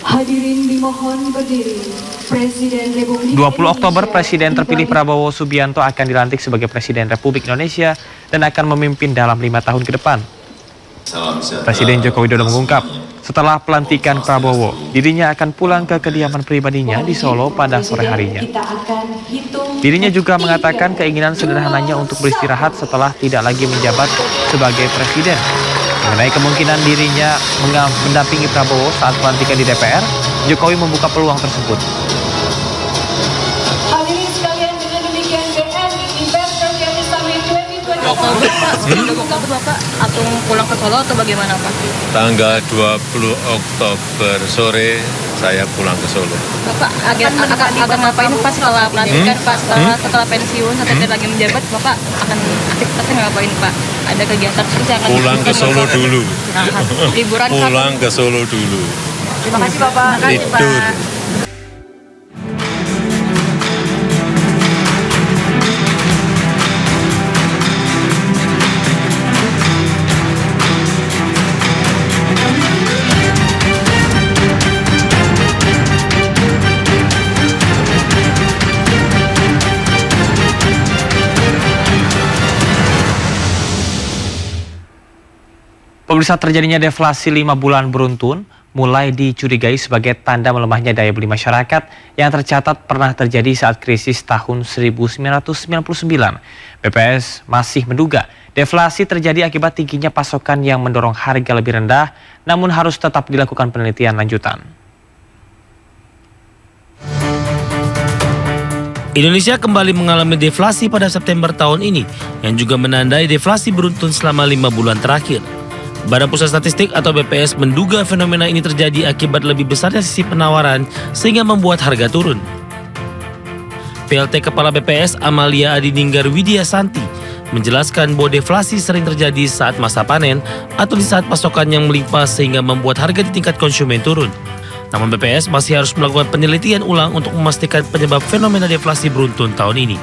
Hadirin dimohon berdiri. Presiden Republik 20 Oktober, Presiden terpilih Prabowo Subianto akan dilantik sebagai Presiden Republik Indonesia dan akan memimpin dalam 5 tahun ke depan. Presiden Joko Widodo mengungkap, setelah pelantikan Prabowo, dirinya akan pulang ke kediaman pribadinya di Solo pada sore harinya. Dirinya juga mengatakan keinginan sederhananya untuk beristirahat setelah tidak lagi menjabat sebagai presiden. Mengenai kemungkinan dirinya mendampingi Prabowo saat pelantikan di DPR, Jokowi membuka peluang tersebut. Hadirin sekalian, dengan demikian BNI Investor Capital Summit 2020. Bapak atau pulang ke Solo atau bagaimana Pak? Tanggal 20 Oktober sore saya pulang ke Solo. Bapak akan ngapain Pak setelah pelantikan Pak, setelah pensiun atau tidak lagi menjabat, Bapak akan aktivitasnya ngapain Pak? Ada kegiatan khusus yang akan Pulang ke Solo dulu. Liburan Pulang ke Solo dulu. Terima kasih Bapak. Tidur. Pemirsa, terjadinya deflasi 5 bulan beruntun mulai dicurigai sebagai tanda melemahnya daya beli masyarakat yang tercatat pernah terjadi saat krisis tahun 1999. BPS masih menduga deflasi terjadi akibat tingginya pasokan yang mendorong harga lebih rendah, namun harus tetap dilakukan penelitian lanjutan. Indonesia kembali mengalami deflasi pada September tahun ini, yang juga menandai deflasi beruntun selama 5 bulan terakhir. Badan Pusat Statistik atau BPS menduga fenomena ini terjadi akibat lebih besarnya sisi penawaran sehingga membuat harga turun. PLT Kepala BPS Amalia Adininggar Widiasanti menjelaskan bahwa deflasi sering terjadi saat masa panen atau di saat pasokan yang melimpah sehingga membuat harga di tingkat konsumen turun. Namun BPS masih harus melakukan penelitian ulang untuk memastikan penyebab fenomena deflasi beruntun tahun ini.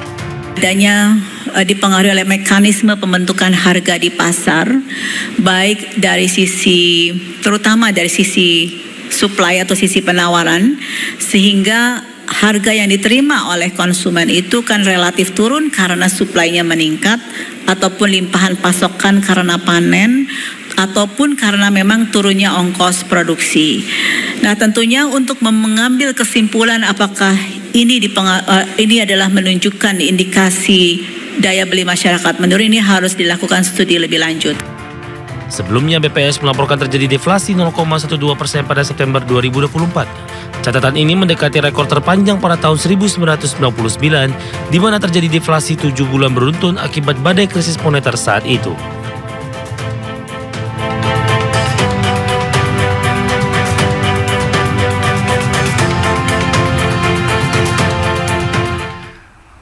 Adanya dipengaruhi oleh mekanisme pembentukan harga di pasar, baik dari sisi, terutama dari sisi supply atau sisi penawaran, sehingga harga yang diterima oleh konsumen itu kan relatif turun karena supply-nya meningkat, ataupun limpahan pasokan karena panen, ataupun karena memang turunnya ongkos produksi. Nah, tentunya untuk mengambil kesimpulan apakah ini adalah menunjukkan indikasi daya beli masyarakat menurun, ini harus dilakukan studi lebih lanjut. Sebelumnya BPS melaporkan terjadi deflasi 0,12% pada September 2024. Catatan ini mendekati rekor terpanjang pada tahun 1999, di mana terjadi deflasi 7 bulan beruntun akibat badai krisis moneter saat itu.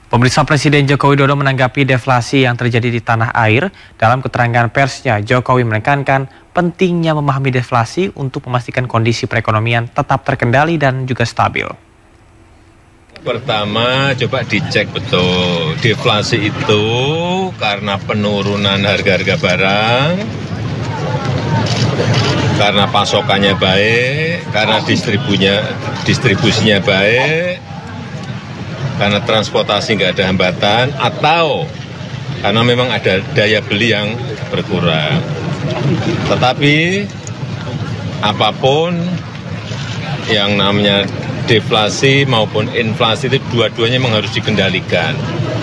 Pemirsa, Presiden Joko Widodo menanggapi deflasi yang terjadi di tanah air. Dalam keterangan persnya, Jokowi menekankan pentingnya memahami deflasi untuk memastikan kondisi perekonomian tetap terkendali dan juga stabil. Pertama, coba dicek betul. Deflasi itu karena penurunan harga-harga barang, karena pasokannya baik, karena distribusinya baik, karena transportasi nggak ada hambatan, atau karena memang ada daya beli yang berkurang. Tetapi apapun yang namanya deflasi maupun inflasi itu dua-duanya memang harus dikendalikan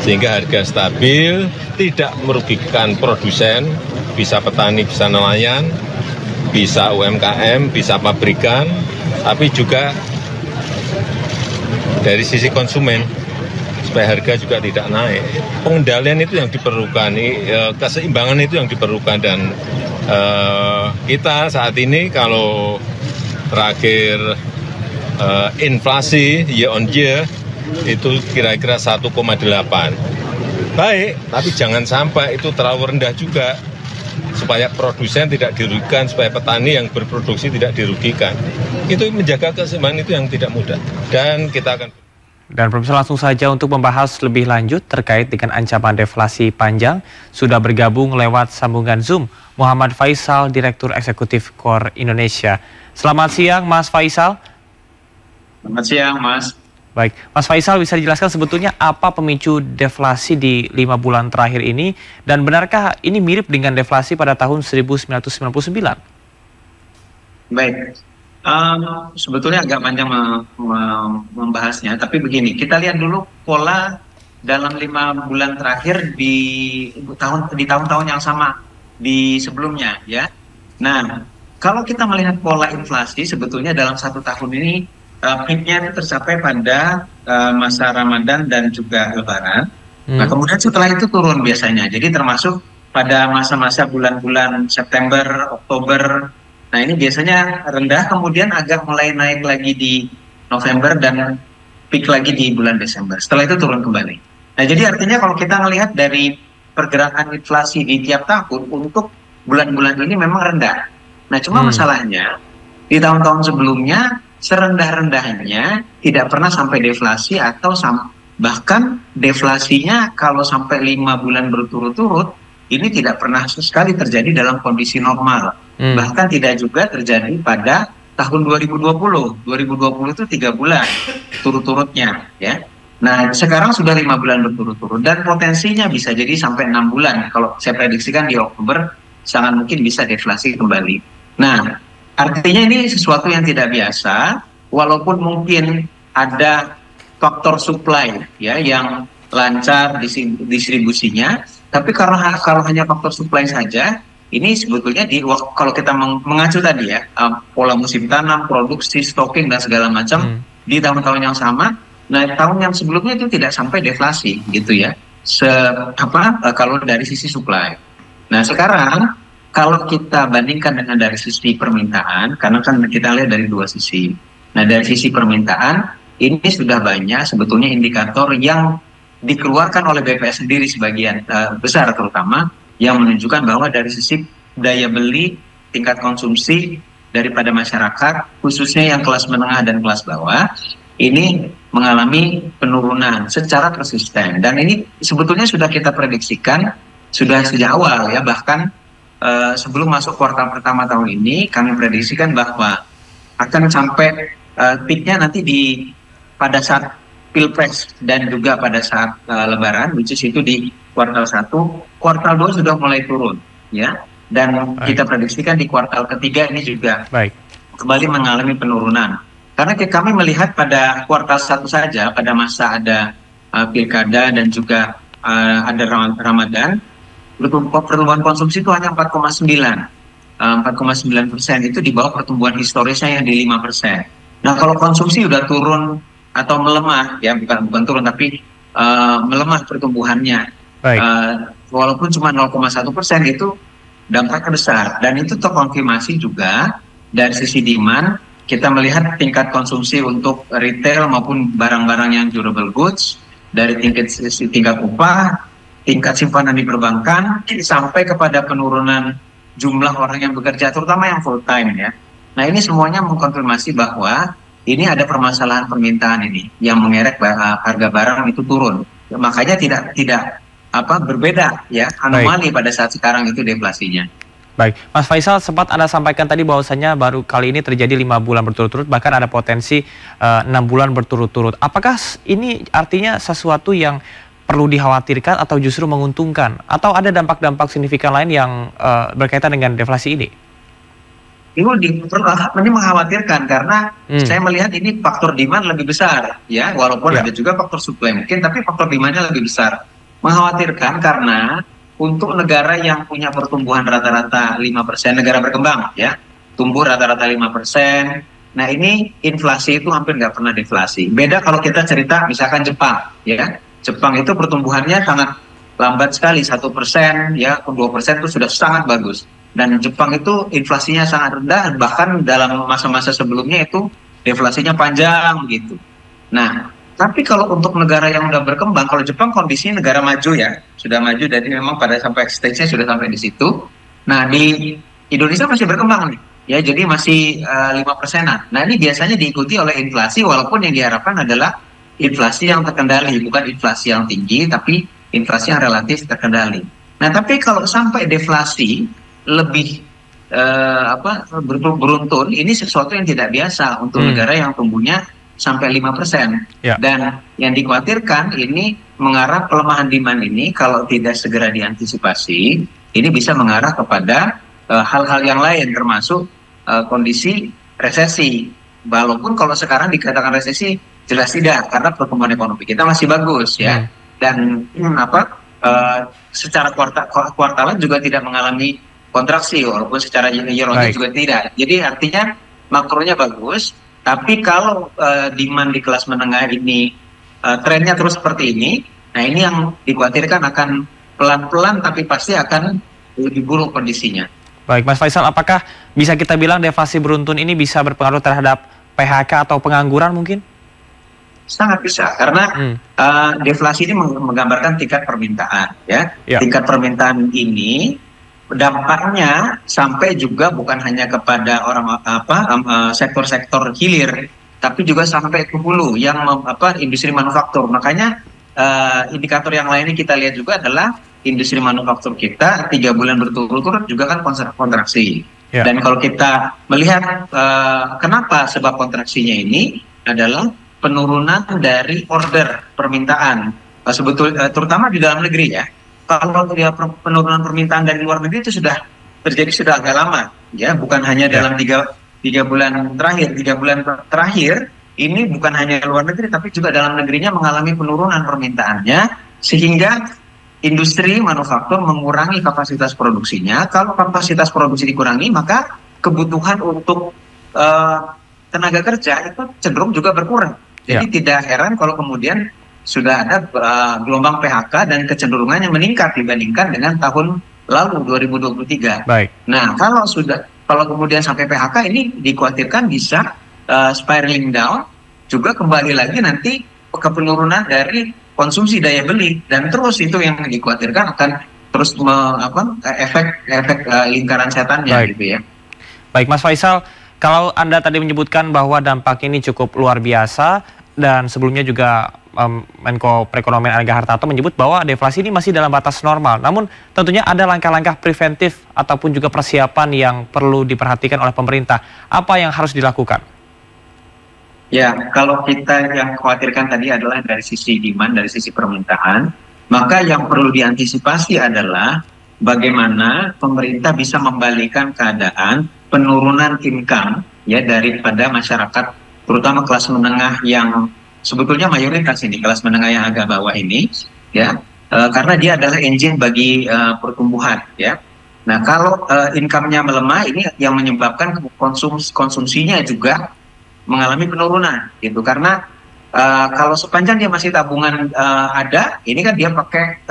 sehingga harga stabil, tidak merugikan produsen, bisa petani, bisa nelayan, bisa UMKM, bisa pabrikan, tapi juga dari sisi konsumen, supaya harga juga tidak naik. Pengendalian itu yang diperlukan, keseimbangan itu yang diperlukan, dan kita saat ini kalau terakhir inflasi year on year itu kira-kira 1,8. Baik, tapi jangan sampai itu terlalu rendah juga, supaya produsen tidak dirugikan, supaya petani yang berproduksi tidak dirugikan. Itu menjaga keseimbangan itu yang tidak mudah, dan kita akan. Dan pemirsa, langsung saja untuk membahas lebih lanjut terkait dengan ancaman deflasi panjang, sudah bergabung lewat sambungan Zoom Muhammad Faisal, Direktur Eksekutif KOR Indonesia. Selamat siang Mas Faisal. Selamat siang Mas. Baik, Mas Faisal, bisa dijelaskan sebetulnya apa pemicu deflasi di 5 bulan terakhir ini, dan benarkah ini mirip dengan deflasi pada tahun 1999? Baik. Sebetulnya agak panjang membahasnya, tapi begini, kita lihat dulu pola dalam 5 bulan terakhir di tahun-tahun yang sama di sebelumnya, ya. Nah, kalau kita melihat pola inflasi sebetulnya dalam 1 tahun ini peaknya itu tercapai pada masa Ramadan dan juga Lebaran. Nah, kemudian setelah itu turun biasanya. Jadi termasuk pada masa-masa bulan-bulan September, Oktober. Nah, ini biasanya rendah, kemudian agak mulai naik lagi di November dan peak lagi di bulan Desember. Setelah itu turun kembali. Nah, jadi artinya kalau kita melihat dari pergerakan inflasi di tiap tahun untuk bulan-bulan ini memang rendah. Nah, cuma masalahnya di tahun-tahun sebelumnya serendah-rendahnya tidak pernah sampai deflasi atau bahkan deflasinya kalau sampai 5 bulan berturut-turut ini tidak pernah sekali terjadi dalam kondisi normal. Bahkan tidak juga terjadi pada tahun 2020. 2020 itu 3 bulan turut-turutnya, ya. Nah, sekarang sudah 5 bulan berturut-turut dan potensinya bisa jadi sampai 6 bulan. Kalau saya prediksikan di Oktober sangat mungkin bisa deflasi kembali. Nah, artinya ini sesuatu yang tidak biasa, walaupun mungkin ada faktor supply ya yang lancar distribusinya, tapi karena kalau hanya faktor supply saja, ini sebetulnya kalau kita mengacu tadi ya, pola musim tanam, produksi, stocking dan segala macam di tahun-tahun yang sama. Nah, tahun yang sebelumnya itu tidak sampai deflasi gitu ya. Kalau dari sisi supply. Nah, sekarang kalau kita bandingkan dengan dari sisi permintaan, karena kan kita lihat dari 2 sisi. Nah, dari sisi permintaan, ini sudah banyak sebetulnya indikator yang dikeluarkan oleh BPS sendiri sebagian besar terutama, yang menunjukkan bahwa dari sisi daya beli, tingkat konsumsi daripada masyarakat, khususnya yang kelas menengah dan kelas bawah, ini mengalami penurunan secara persisten. Dan ini sebetulnya sudah kita prediksikan, sudah sejak awal ya, bahkan sebelum masuk kuartal pertama tahun ini, kami prediksikan bahwa akan sampai peaknya nanti pada saat Pilpres dan juga pada saat Lebaran, which is itu di kuartal 1, kuartal 2 sudah mulai turun, ya. Dan kita prediksikan di kuartal ketiga ini juga kembali mengalami penurunan. Karena kami melihat pada kuartal 1 saja, pada masa ada pilkada dan juga ada Ramadan, pertumbuhan konsumsi itu hanya 4,9%. 4,9% itu di bawah pertumbuhan historisnya yang di 5%. Nah, kalau konsumsi udah turun atau melemah, ya bukan turun tapi melemah pertumbuhannya, walaupun cuma 0,1% itu dampaknya besar. Dan itu terkonfirmasi juga dari sisi demand. Kita melihat tingkat konsumsi untuk retail maupun barang-barang yang durable goods dari tingkat upah, tingkat simpanan di perbankan, sampai kepada penurunan jumlah orang yang bekerja, terutama yang full time ya. Nah, ini semuanya mengkonfirmasi bahwa ini ada permasalahan permintaan ini yang mengerek harga barang itu turun. Makanya tidak berbeda ya, anomali pada saat sekarang itu deflasinya. Baik, Mas Faisal, sempat Anda sampaikan tadi bahwasanya baru kali ini terjadi 5 bulan berturut-turut, bahkan ada potensi 6 bulan berturut-turut. Apakah ini artinya sesuatu yang perlu dikhawatirkan atau justru menguntungkan? Atau ada dampak-dampak signifikan lain yang berkaitan dengan deflasi ini? Ini mengkhawatirkan karena saya melihat ini faktor demand lebih besar, ya, walaupun ada juga faktor supply mungkin, tapi faktor demandnya lebih besar. Mengkhawatirkan karena untuk negara yang punya pertumbuhan rata-rata 5%, negara berkembang, ya, tumbuh rata-rata 5%. Nah, ini inflasi itu hampir nggak pernah deflasi. Beda kalau kita cerita misalkan Jepang, ya. Jepang itu pertumbuhannya sangat lambat sekali, 1%, ya, 2% itu sudah sangat bagus. Dan Jepang itu inflasinya sangat rendah, bahkan dalam masa-masa sebelumnya itu deflasinya panjang gitu. Nah, tapi kalau untuk negara yang sudah berkembang, kalau Jepang kondisinya negara maju ya, sudah maju, jadi memang pada sampai stage-nya sudah sampai di situ. Nah, di Indonesia masih berkembang nih, ya, jadi masih 5%-an. Nah, ini biasanya diikuti oleh inflasi, walaupun yang diharapkan adalah inflasi yang terkendali, bukan inflasi yang tinggi, tapi inflasi yang relatif terkendali. Nah, tapi kalau sampai deflasi lebih beruntun, ini sesuatu yang tidak biasa untuk negara yang tumbuhnya sampai 5%. Dan yang dikhawatirkan ini mengarah pelemahan demand ini kalau tidak segera diantisipasi, ini bisa mengarah kepada hal-hal yang lain termasuk kondisi resesi. Walaupun kalau sekarang dikatakan resesi jelas tidak, karena pertumbuhan ekonomi kita masih bagus ya. Dan secara kuartalan juga tidak mengalami kontraksi, walaupun secara year-on-year juga tidak. Jadi artinya makronya bagus, tapi kalau demand di kelas menengah ini trennya terus seperti ini, nah ini yang dikhawatirkan akan pelan-pelan tapi pasti akan lebih buruk kondisinya. Baik, Mas Faisal, apakah bisa kita bilang deflasi beruntun ini bisa berpengaruh terhadap PHK atau pengangguran mungkin? Sangat bisa, karena deflasi ini menggambarkan tingkat permintaan, ya. Tingkat permintaan ini dampaknya sampai juga bukan hanya kepada orang sektor-sektor hilir, tapi juga sampai ke hulu yang industri manufaktur. Makanya indikator yang lainnya kita lihat juga adalah industri manufaktur kita 3 bulan berturut-turut juga kan kontraksi. Dan kalau kita melihat kenapa sebab kontraksinya ini adalah penurunan dari order permintaan, terutama di dalam negeri ya. Kalau penurunan permintaan dari luar negeri itu sudah terjadi sudah agak lama, ya, bukan hanya dalam tiga bulan terakhir. 3 bulan terakhir ini bukan hanya luar negeri, tapi juga dalam negerinya mengalami penurunan permintaannya, sehingga industri manufaktur mengurangi kapasitas produksinya. Kalau kapasitas produksi dikurangi, maka kebutuhan untuk tenaga kerja itu cenderung juga berkurang. Jadi tidak heran kalau kemudian sudah ada gelombang PHK dan kecenderungannya meningkat dibandingkan dengan tahun lalu 2023. Baik. Nah, kalau kemudian sampai PHK ini dikhawatirkan bisa spiraling down, juga kembali lagi nanti ke penurunan dari konsumsi daya beli, dan terus itu yang dikhawatirkan akan terus efek lingkaran setannya gitu ya. Baik, Mas Faisal, kalau Anda tadi menyebutkan bahwa dampak ini cukup luar biasa, dan sebelumnya juga Menko Perekonomian Erlangga Hartarto menyebut bahwa deflasi ini masih dalam batas normal. Namun tentunya ada langkah-langkah preventif ataupun juga persiapan yang perlu diperhatikan oleh pemerintah. Apa yang harus dilakukan? Ya, kalau kita yang khawatirkan tadi adalah dari sisi demand, dari sisi permintaan, maka yang perlu diantisipasi adalah bagaimana pemerintah bisa membalikkan keadaan penurunan income ya daripada masyarakat, terutama kelas menengah yang sebetulnya mayoritas ini, kelas menengah yang agak bawah ini, ya, karena dia adalah engine bagi pertumbuhan, ya. Nah, kalau income-nya melemah, ini yang menyebabkan konsumsinya juga mengalami penurunan, gitu. Karena kalau sepanjang dia masih tabungan ada, ini kan dia pakai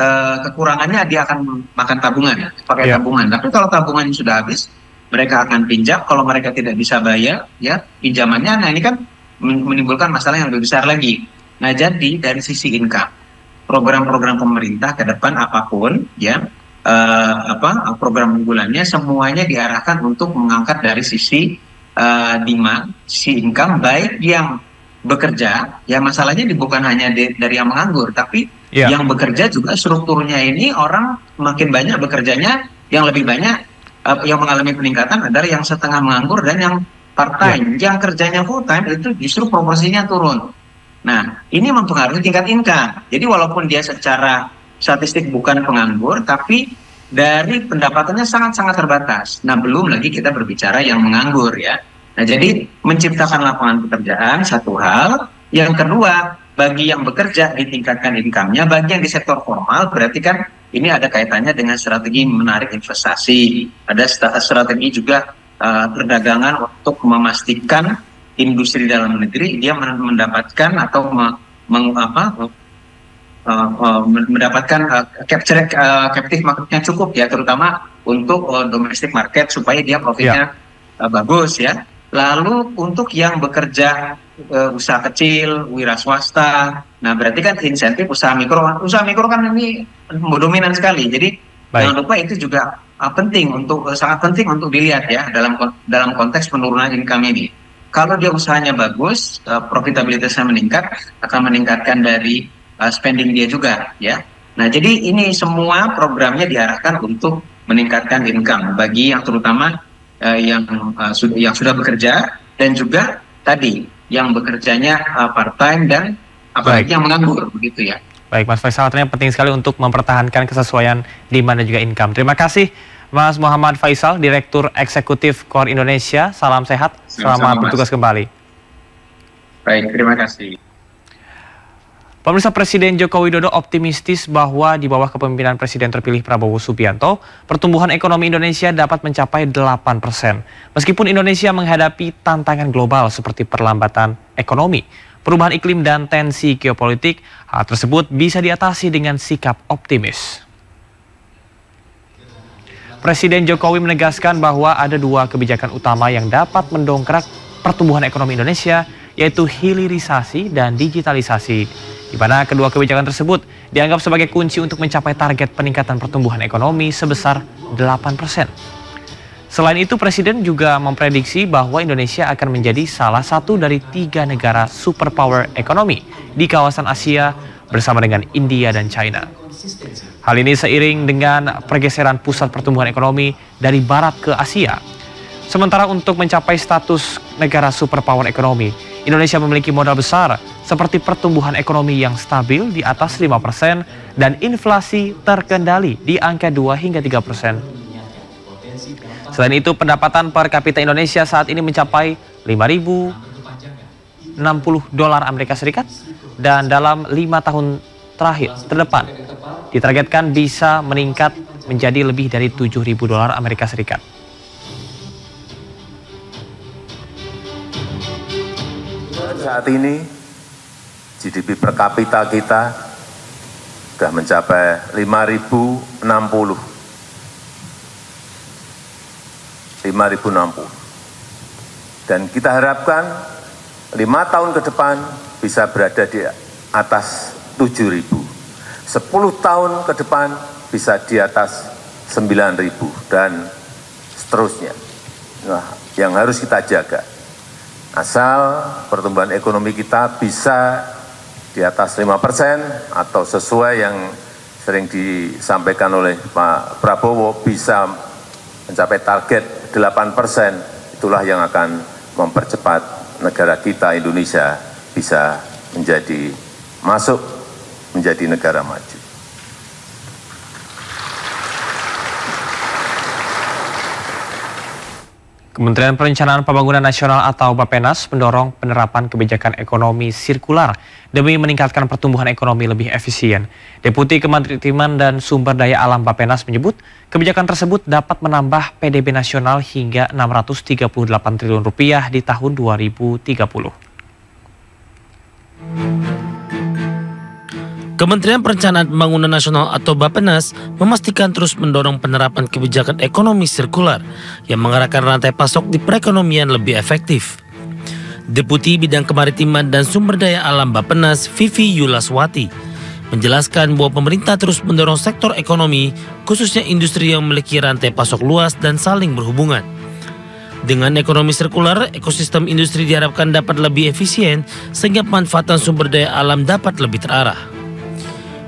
kekurangannya, dia akan makan tabungan, pakai tabungan. Tapi kalau tabungannya sudah habis, mereka akan pinjam. Kalau mereka tidak bisa bayar, ya pinjamannya, nah ini kan menimbulkan masalah yang lebih besar lagi. Nah, jadi dari sisi income, program-program pemerintah ke depan apapun, ya, program unggulannya semuanya diarahkan untuk mengangkat dari sisi demand, sisi income, baik yang bekerja, ya masalahnya bukan hanya dari yang menganggur, tapi yang bekerja juga strukturnya ini orang makin banyak bekerjanya, yang lebih banyak yang mengalami peningkatan adalah yang setengah menganggur dan yang part-time. Yang kerjanya full-time itu justru proporsinya turun. Nah, ini mempengaruhi tingkat income. Jadi walaupun dia secara statistik bukan penganggur, tapi dari pendapatannya sangat-sangat terbatas. Nah, belum lagi kita berbicara yang menganggur ya. Nah, jadi menciptakan lapangan pekerjaan satu hal. Yang kedua, bagi yang bekerja ditingkatkan income-nya, bagi yang di sektor formal berarti kan ini ada kaitannya dengan strategi menarik investasi. Ada strategi juga perdagangan untuk memastikan industri dalam negeri dia mendapatkan atau mendapatkan captive marketnya cukup ya, terutama untuk domestic market supaya dia profitnya bagus ya. Lalu untuk yang bekerja usaha kecil, wira swasta, nah berarti kan insentif usaha mikro kan ini dominan sekali. Jadi jangan lupa itu juga sangat penting untuk dilihat ya dalam konteks penurunan income ini. Kalau dia usahanya bagus, profitabilitasnya meningkat, akan meningkatkan dari spending dia juga ya. Nah, jadi ini semua programnya diarahkan untuk meningkatkan income bagi yang terutama yang sudah bekerja, dan juga tadi yang bekerjanya part-time dan apalagi yang menganggur begitu ya. Baik, Mas Faisal, artinya penting sekali untuk mempertahankan kesesuaian demand dan juga income. Terima kasih Mas Muhammad Faisal, Direktur Eksekutif KOR Indonesia. Salam sehat, selamat bertugas kembali. Baik, terima kasih. Pemirsa, Presiden Joko Widodo optimistis bahwa di bawah kepemimpinan Presiden terpilih Prabowo Subianto, pertumbuhan ekonomi Indonesia dapat mencapai 8%. Meskipun Indonesia menghadapi tantangan global seperti perlambatan ekonomi, perubahan iklim dan tensi geopolitik, hal tersebut bisa diatasi dengan sikap optimis. Presiden Jokowi menegaskan bahwa ada dua kebijakan utama yang dapat mendongkrak pertumbuhan ekonomi Indonesia, yaitu hilirisasi dan digitalisasi, di mana kedua kebijakan tersebut dianggap sebagai kunci untuk mencapai target peningkatan pertumbuhan ekonomi sebesar 8%. Selain itu, Presiden juga memprediksi bahwa Indonesia akan menjadi salah satu dari 3 negara superpower ekonomi di kawasan Asia bersama dengan India dan China. Hal ini seiring dengan pergeseran pusat pertumbuhan ekonomi dari barat ke Asia. Sementara untuk mencapai status negara superpower ekonomi, Indonesia memiliki modal besar seperti pertumbuhan ekonomi yang stabil di atas 5% dan inflasi terkendali di angka 2 hingga 3%. Selain itu, pendapatan per kapita Indonesia saat ini mencapai $5.060 Amerika Serikat dan dalam 5 tahun terakhir terdepan ditargetkan bisa meningkat menjadi lebih dari $7.000 Amerika Serikat. Saat ini GDP per kapita kita sudah mencapai 5.060. Dan kita harapkan 5 tahun ke depan bisa berada di atas 7.000. 10 tahun ke depan bisa di atas 9.000 dan seterusnya. Nah, yang harus kita jaga. Asal pertumbuhan ekonomi kita bisa di atas 5% atau sesuai yang sering disampaikan oleh Pak Prabowo bisa mencapai target 8%, itulah yang akan mempercepat negara kita Indonesia bisa masuk menjadi negara maju. Kementerian Perencanaan Pembangunan Nasional atau Bappenas mendorong penerapan kebijakan ekonomi sirkular demi meningkatkan pertumbuhan ekonomi lebih efisien. Deputi Kemaritiman dan Sumber Daya Alam Bappenas menyebut kebijakan tersebut dapat menambah PDB nasional hingga Rp638 triliun di tahun 2030. Kementerian Perencanaan Pembangunan Nasional atau Bappenas memastikan terus mendorong penerapan kebijakan ekonomi sirkular yang mengarahkan rantai pasok di perekonomian lebih efektif. Deputi Bidang Kemaritiman dan Sumber Daya Alam Bappenas, Vivi Yulaswati, menjelaskan bahwa pemerintah terus mendorong sektor ekonomi, khususnya industri yang memiliki rantai pasok luas dan saling berhubungan. Dengan ekonomi sirkular, ekosistem industri diharapkan dapat lebih efisien sehingga pemanfaatan sumber daya alam dapat lebih terarah.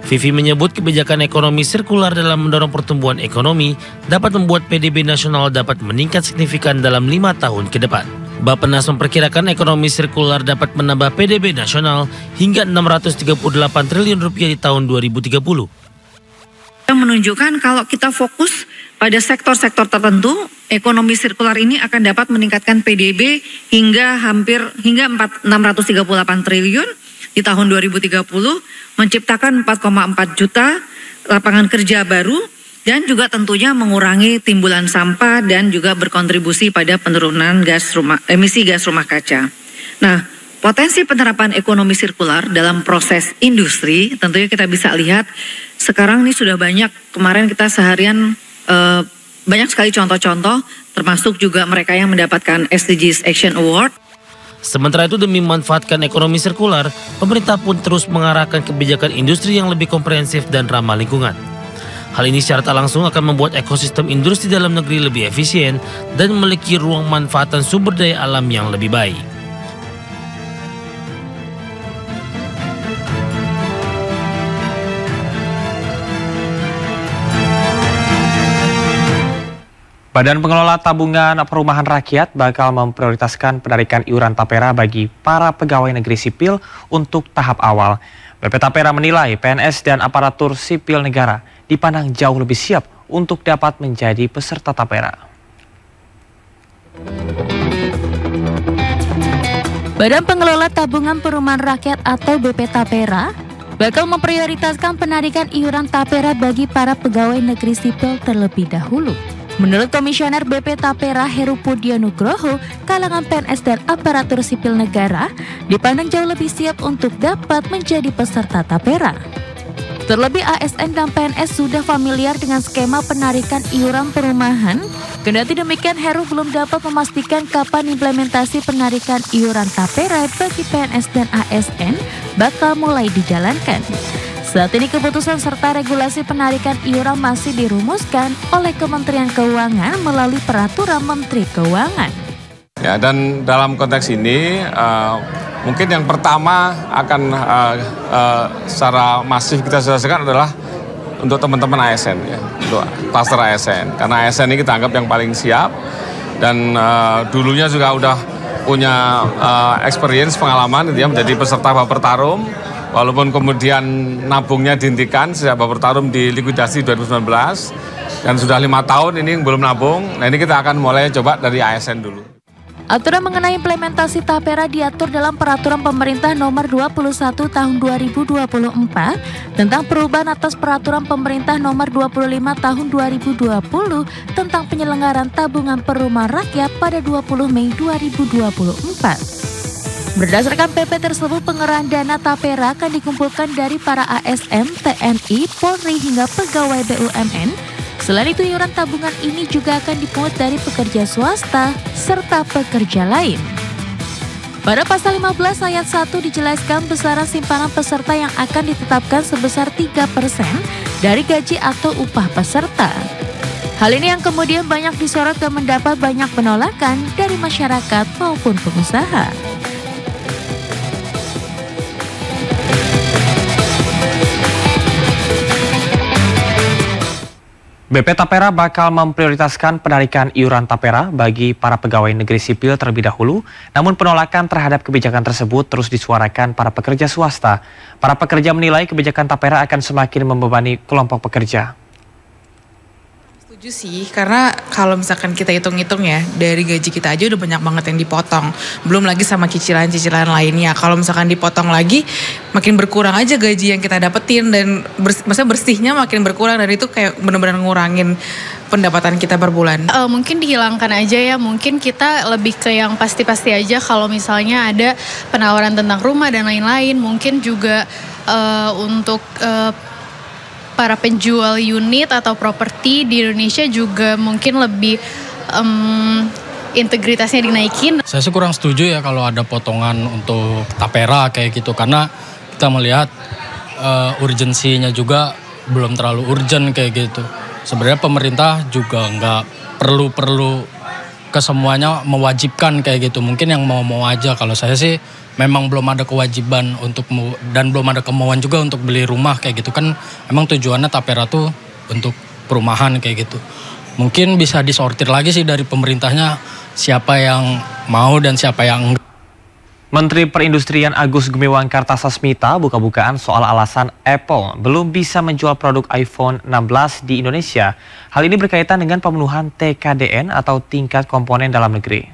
Vivi menyebut kebijakan ekonomi sirkular dalam mendorong pertumbuhan ekonomi dapat membuat PDB nasional dapat meningkat signifikan dalam 5 tahun ke depan. Bappenas memperkirakan ekonomi sirkular dapat menambah PDB nasional hingga Rp638 triliun di tahun 2030. Menunjukkan kalau kita fokus pada sektor-sektor tertentu, ekonomi sirkular ini akan dapat meningkatkan PDB hingga 638 triliun di tahun 2030, menciptakan 4,4 juta lapangan kerja baru dan juga tentunya mengurangi timbulan sampah dan juga berkontribusi pada penurunan emisi gas rumah kaca. Nah, potensi penerapan ekonomi sirkular dalam proses industri tentunya kita bisa lihat sekarang ini sudah banyak, kemarin kita seharian banyak sekali contoh-contoh termasuk juga mereka yang mendapatkan SDGs Action Award. Sementara itu demi memanfaatkan ekonomi sirkular, pemerintah pun terus mengarahkan kebijakan industri yang lebih komprehensif dan ramah lingkungan. Hal ini secara tak langsung akan membuat ekosistem industri dalam negeri lebih efisien dan memiliki ruang manfaatan sumber daya alam yang lebih baik. Badan Pengelola Tabungan Perumahan Rakyat bakal memprioritaskan penarikan iuran tapera bagi para pegawai negeri sipil untuk tahap awal. BP Tapera menilai PNS dan aparatur sipil negara dipandang jauh lebih siap untuk dapat menjadi peserta tapera. Badan Pengelola Tabungan Perumahan Rakyat atau BP Tapera bakal memprioritaskan penarikan iuran Tapera bagi para pegawai negeri sipil terlebih dahulu. Menurut Komisioner BP Tapera Heru Pudio Nugroho, kalangan PNS dan aparatur sipil negara dipandang jauh lebih siap untuk dapat menjadi peserta Tapera. Terlebih ASN dan PNS sudah familiar dengan skema penarikan iuran perumahan. Kendati demikian, Heru belum dapat memastikan kapan implementasi penarikan iuran Tapera bagi PNS dan ASN bakal mulai dijalankan. Saat ini keputusan serta regulasi penarikan iuran masih dirumuskan oleh Kementerian Keuangan melalui Peraturan Menteri Keuangan. Ya, dan dalam konteks ini mungkin yang pertama akan secara masif kita selesaikan adalah untuk teman-teman ASN, ya, untuk klaster ASN. Karena ASN ini kita anggap yang paling siap dan dulunya juga udah punya experience, pengalaman, dia menjadi peserta Bapertarum. Walaupun kemudian nabungnya dihentikan sejak Bapertarum di likuidasi 2019 dan sudah 5 tahun ini belum nabung. Nah, ini kita akan mulai coba dari ASN dulu. Aturan mengenai implementasi Tapera diatur dalam Peraturan Pemerintah Nomor 21 Tahun 2024 tentang perubahan atas Peraturan Pemerintah Nomor 25 Tahun 2020 tentang penyelenggaraan tabungan perumahan rakyat pada 20 Mei 2024. Berdasarkan PP tersebut, pengerahan dana Tapera akan dikumpulkan dari para ASN, TNI, Polri hingga pegawai BUMN. Selain itu, iuran tabungan ini juga akan dipungut dari pekerja swasta serta pekerja lain. Pada pasal 15 ayat 1 dijelaskan besaran simpanan peserta yang akan ditetapkan sebesar 3% dari gaji atau upah peserta. Hal ini yang kemudian banyak disorot dan mendapat banyak penolakan dari masyarakat maupun pengusaha. BP Tapera bakal memprioritaskan penarikan iuran Tapera bagi para pegawai negeri sipil terlebih dahulu, namun penolakan terhadap kebijakan tersebut terus disuarakan para pekerja swasta. Para pekerja menilai kebijakan Tapera akan semakin membebani kelompok pekerja. Setuju sih, karena kalau misalkan kita hitung-hitung ya, dari gaji kita aja udah banyak banget yang dipotong. Belum lagi sama cicilan-cicilan lainnya. Kalau misalkan dipotong lagi, makin berkurang aja gaji yang kita dapetin dan maksudnya bersihnya makin berkurang dan itu kayak benar-benar ngurangin pendapatan kita per bulan. Mungkin dihilangkan aja ya, mungkin kita lebih ke yang pasti-pasti aja kalau misalnya ada penawaran tentang rumah dan lain-lain. Mungkin juga untuk para penjual unit atau properti di Indonesia juga mungkin lebih integritasnya dinaikin. Saya sih kurang setuju ya kalau ada potongan untuk Tapera kayak gitu, karena kita melihat urgensinya juga belum terlalu urgent kayak gitu. Sebenarnya pemerintah juga nggak perlu ke semuanya mewajibkan kayak gitu. Mungkin yang mau aja. Kalau saya sih memang belum ada kewajiban untuk dan belum ada kemauan juga untuk beli rumah kayak gitu kan. Emang tujuannya Tapera tuh untuk perumahan kayak gitu. Mungkin bisa disortir lagi sih dari pemerintahnya siapa yang mau dan siapa yang enggak. Menteri Perindustrian Agus Gumiwang Kartasasmita buka-bukaan soal alasan Apple belum bisa menjual produk iPhone 16 di Indonesia. Hal ini berkaitan dengan pemenuhan TKDN atau tingkat komponen dalam negeri.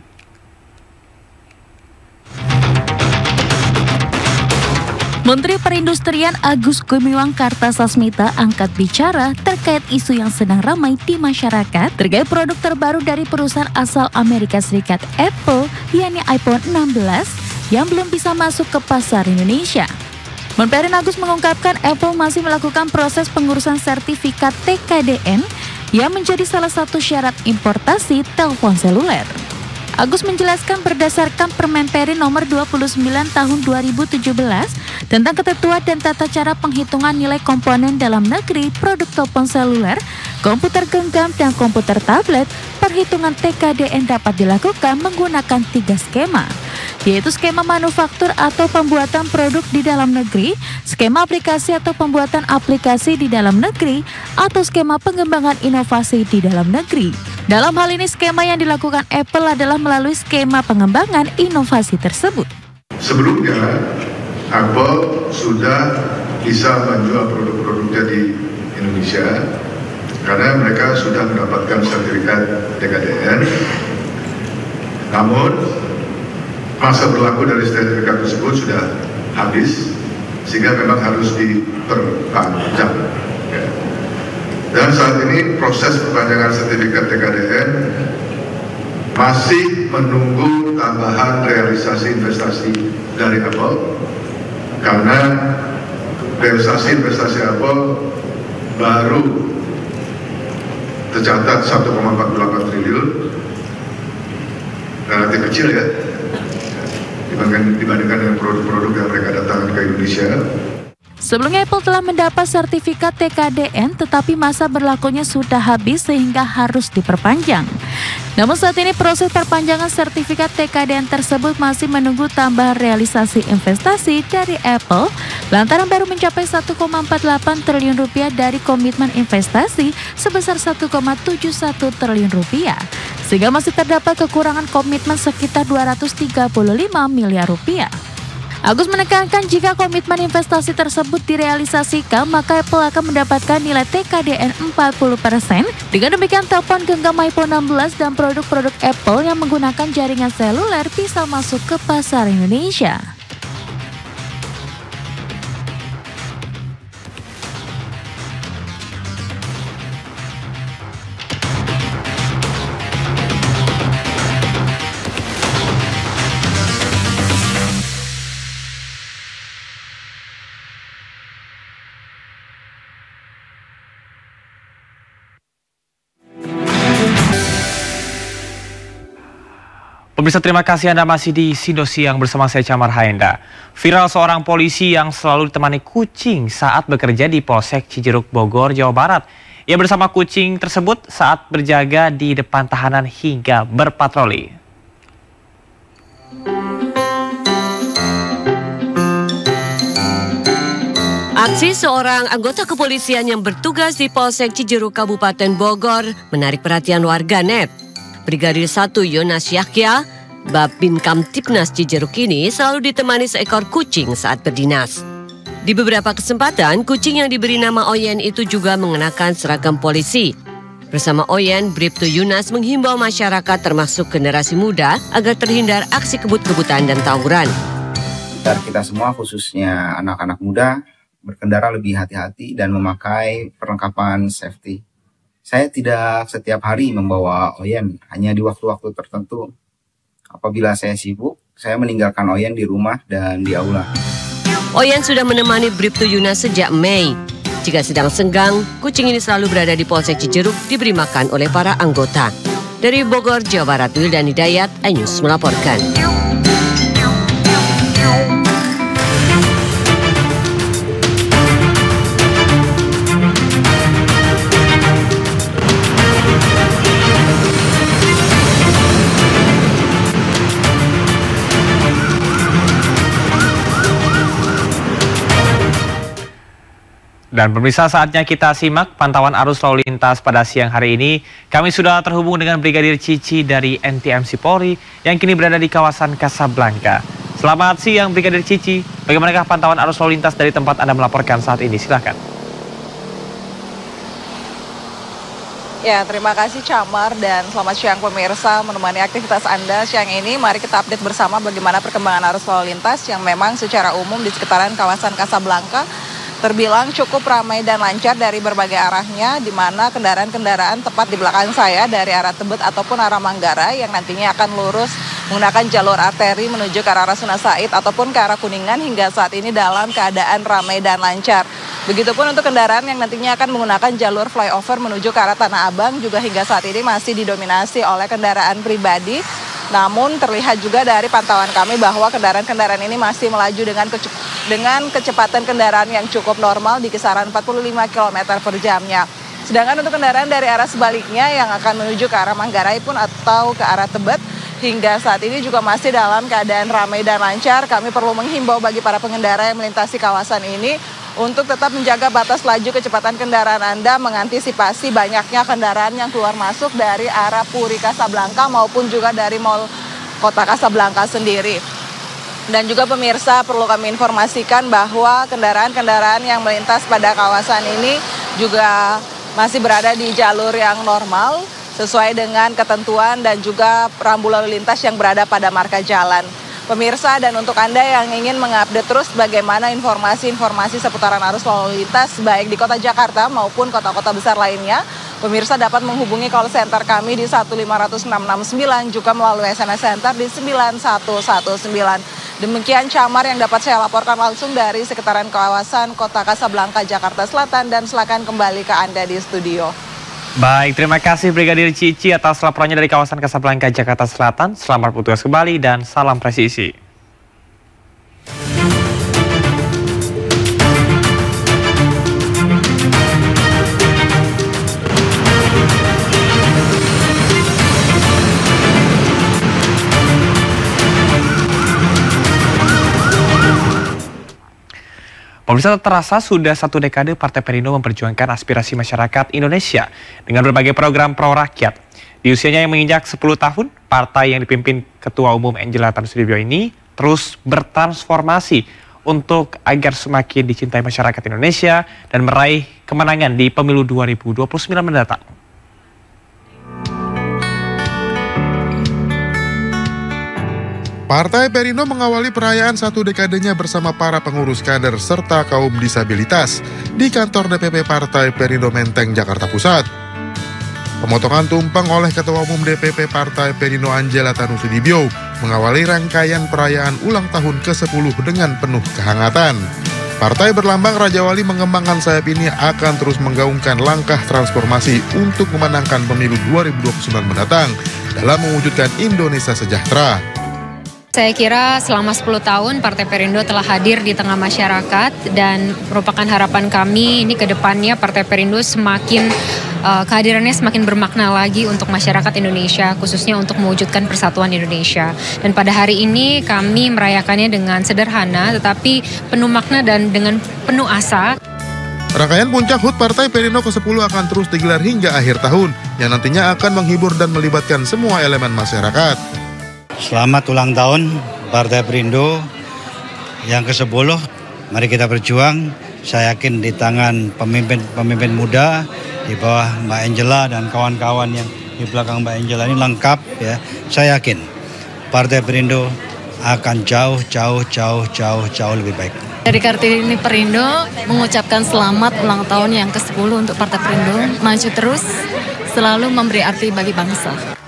Menteri Perindustrian Agus Gumiwang Kartasasmita angkat bicara terkait isu yang sedang ramai di masyarakat terkait produk terbaru dari perusahaan asal Amerika Serikat Apple, yakni iPhone 16 yang belum bisa masuk ke pasar Indonesia. Menperin Agus mengungkapkan Apple masih melakukan proses pengurusan sertifikat TKDN yang menjadi salah satu syarat importasi telepon seluler. Agus menjelaskan berdasarkan Permenperin nomor 29 tahun 2017 tentang ketentuan dan tata cara penghitungan nilai komponen dalam negeri produk telepon seluler, komputer genggam, dan komputer tablet, perhitungan TKDN dapat dilakukan menggunakan 3 skema, yaitu skema manufaktur atau pembuatan produk di dalam negeri, skema aplikasi atau pembuatan aplikasi di dalam negeri, atau skema pengembangan inovasi di dalam negeri. Dalam hal ini skema yang dilakukan Apple adalah melalui skema pengembangan inovasi tersebut. Sebelumnya Apple sudah bisa menjual produk-produknya di Indonesia karena mereka sudah mendapatkan sertifikat TKDN. Namun masa berlaku dari sertifikat tersebut sudah habis sehingga memang harus diperpanjang. Ya. Dan saat ini proses perpanjangan sertifikat TKDN masih menunggu tambahan realisasi investasi dari Apple, karena realisasi investasi Apple baru tercatat 1,48 triliun, relatif kecil ya, dibandingkan dengan produk-produk yang mereka datangkan ke Indonesia. Sebelumnya Apple telah mendapat sertifikat TKDN tetapi masa berlakunya sudah habis sehingga harus diperpanjang. Namun saat ini proses perpanjangan sertifikat TKDN tersebut masih menunggu tambahan realisasi investasi dari Apple lantaran baru mencapai 1,48 triliun rupiah dari komitmen investasi sebesar 1,71 triliun rupiah. Sehingga masih terdapat kekurangan komitmen sekitar 235 miliar rupiah. Agus menekankan jika komitmen investasi tersebut direalisasikan, maka Apple akan mendapatkan nilai TKDN 40%. Dengan demikian, telepon genggam iPhone 16 dan produk-produk Apple yang menggunakan jaringan seluler bisa masuk ke pasar Indonesia. Pemirsa, terima kasih Anda masih di Sindo Siang bersama saya Camar Haenda. Viral seorang polisi yang selalu ditemani kucing saat bekerja di Polsek Cijeruk, Bogor, Jawa Barat. Ia bersama kucing tersebut saat berjaga di depan tahanan hingga berpatroli. Aksi seorang anggota kepolisian yang bertugas di Polsek Cijeruk, Kabupaten Bogor menarik perhatian warganet. Brigadir 1 Yonas Yahya, Babin Kamtipnas Cijeruk ini selalu ditemani seekor kucing saat berdinas. Di beberapa kesempatan, kucing yang diberi nama Oyen itu juga mengenakan seragam polisi. Bersama Oyen, Bribtu Yunas menghimbau masyarakat termasuk generasi muda agar terhindar aksi kebut-kebutan dan tawuran. Kita semua khususnya anak-anak muda berkendara lebih hati-hati dan memakai perlengkapan safety. Saya tidak setiap hari membawa Oyen, hanya di waktu-waktu tertentu. Apabila saya sibuk, saya meninggalkan Oyen di rumah dan di aula. Oyen sudah menemani Bribtu Yunas sejak Mei. Jika sedang senggang, kucing ini selalu berada di Polsek Cijeruk diberi makan oleh para anggota. Dari Bogor, Jawa Barat, Wildan Hidayat, iNews melaporkan. Dan pemirsa, saatnya kita simak pantauan arus lalu lintas pada siang hari ini. Kami sudah terhubung dengan Brigadir Cici dari NTMC Polri yang kini berada di kawasan Kasablanka. Selamat siang Brigadir Cici, bagaimanakah pantauan arus lalu lintas dari tempat Anda melaporkan saat ini? Silakan. Ya, terima kasih Camar dan selamat siang pemirsa menemani aktivitas Anda siang ini. Mari kita update bersama bagaimana perkembangan arus lalu lintas yang memang secara umum di sekitaran kawasan Kasablanka terbilang cukup ramai dan lancar dari berbagai arahnya, di mana kendaraan-kendaraan tepat di belakang saya dari arah Tebet ataupun arah Manggarai yang nantinya akan lurus menggunakan jalur arteri menuju ke arah Rasuna Said ataupun ke arah Kuningan hingga saat ini dalam keadaan ramai dan lancar. Begitupun untuk kendaraan yang nantinya akan menggunakan jalur flyover menuju ke arah Tanah Abang juga hingga saat ini masih didominasi oleh kendaraan pribadi. Namun terlihat juga dari pantauan kami bahwa kendaraan-kendaraan ini masih melaju dengan kecepatan kendaraan yang cukup normal di kisaran 45 km per jamnya. Sedangkan untuk kendaraan dari arah sebaliknya yang akan menuju ke arah Manggarai pun atau ke arah Tebet hingga saat ini juga masih dalam keadaan ramai dan lancar. Kami perlu menghimbau bagi para pengendara yang melintasi kawasan ini untuk tetap menjaga batas laju kecepatan kendaraan Anda, mengantisipasi banyaknya kendaraan yang keluar masuk dari arah Puri Kasablanka maupun juga dari Mall Kota Kasablanka sendiri. Dan juga pemirsa perlu kami informasikan bahwa kendaraan-kendaraan yang melintas pada kawasan ini juga masih berada di jalur yang normal sesuai dengan ketentuan dan juga rambu lalu lintas yang berada pada marka jalan. Pemirsa, dan untuk Anda yang ingin mengupdate terus bagaimana informasi-informasi seputaran arus lalu lintas baik di kota Jakarta maupun kota-kota besar lainnya, pemirsa dapat menghubungi call center kami di 1516669 juga melalui SMS center di 9119. Demikian Camar yang dapat saya laporkan langsung dari sekitaran kawasan Kota Kasablanka, Jakarta Selatan, dan silakan kembali ke Anda di studio. Baik, terima kasih Brigadir Cici atas laporannya dari kawasan Kasablanka, Jakarta Selatan. Selamat bertugas kembali dan salam presisi. Pemirsa, terasa sudah 1 dekade Partai Perindo memperjuangkan aspirasi masyarakat Indonesia dengan berbagai program pro rakyat. Di usianya yang menginjak 10 tahun, partai yang dipimpin Ketua Umum Angela Tanusudibio ini terus bertransformasi untuk agar semakin dicintai masyarakat Indonesia dan meraih kemenangan di pemilu 2029 mendatang. Partai Perindo mengawali perayaan 1 dekadenya bersama para pengurus kader serta kaum disabilitas di kantor DPP Partai Perindo Menteng, Jakarta Pusat. Pemotongan tumpeng oleh Ketua Umum DPP Partai Perindo Angela Tanusudibio mengawali rangkaian perayaan ulang tahun ke-10 dengan penuh kehangatan. Partai berlambang Raja Wali mengembangkan sayap ini akan terus menggaungkan langkah transformasi untuk memenangkan pemilu 2029 mendatang dalam mewujudkan Indonesia sejahtera. Saya kira selama 10 tahun Partai Perindo telah hadir di tengah masyarakat dan merupakan harapan kami ini ke depannya Partai Perindo semakin kehadirannya semakin bermakna lagi untuk masyarakat Indonesia, khususnya untuk mewujudkan persatuan Indonesia. Dan pada hari ini kami merayakannya dengan sederhana tetapi penuh makna dan dengan penuh asa. Rangkaian puncak HUT Partai Perindo ke-10 akan terus digelar hingga akhir tahun yang nantinya akan menghibur dan melibatkan semua elemen masyarakat. Selamat ulang tahun Partai Perindo yang ke-10. Mari kita berjuang. Saya yakin di tangan pemimpin muda di bawah Mbak Angela dan kawan-kawan yang di belakang Mbak Angela ini lengkap ya. Saya yakin Partai Perindo akan jauh lebih baik. Dari Kartini Perindo mengucapkan selamat ulang tahun yang ke-10 untuk Partai Perindo. Maju terus, selalu memberi arti bagi bangsa.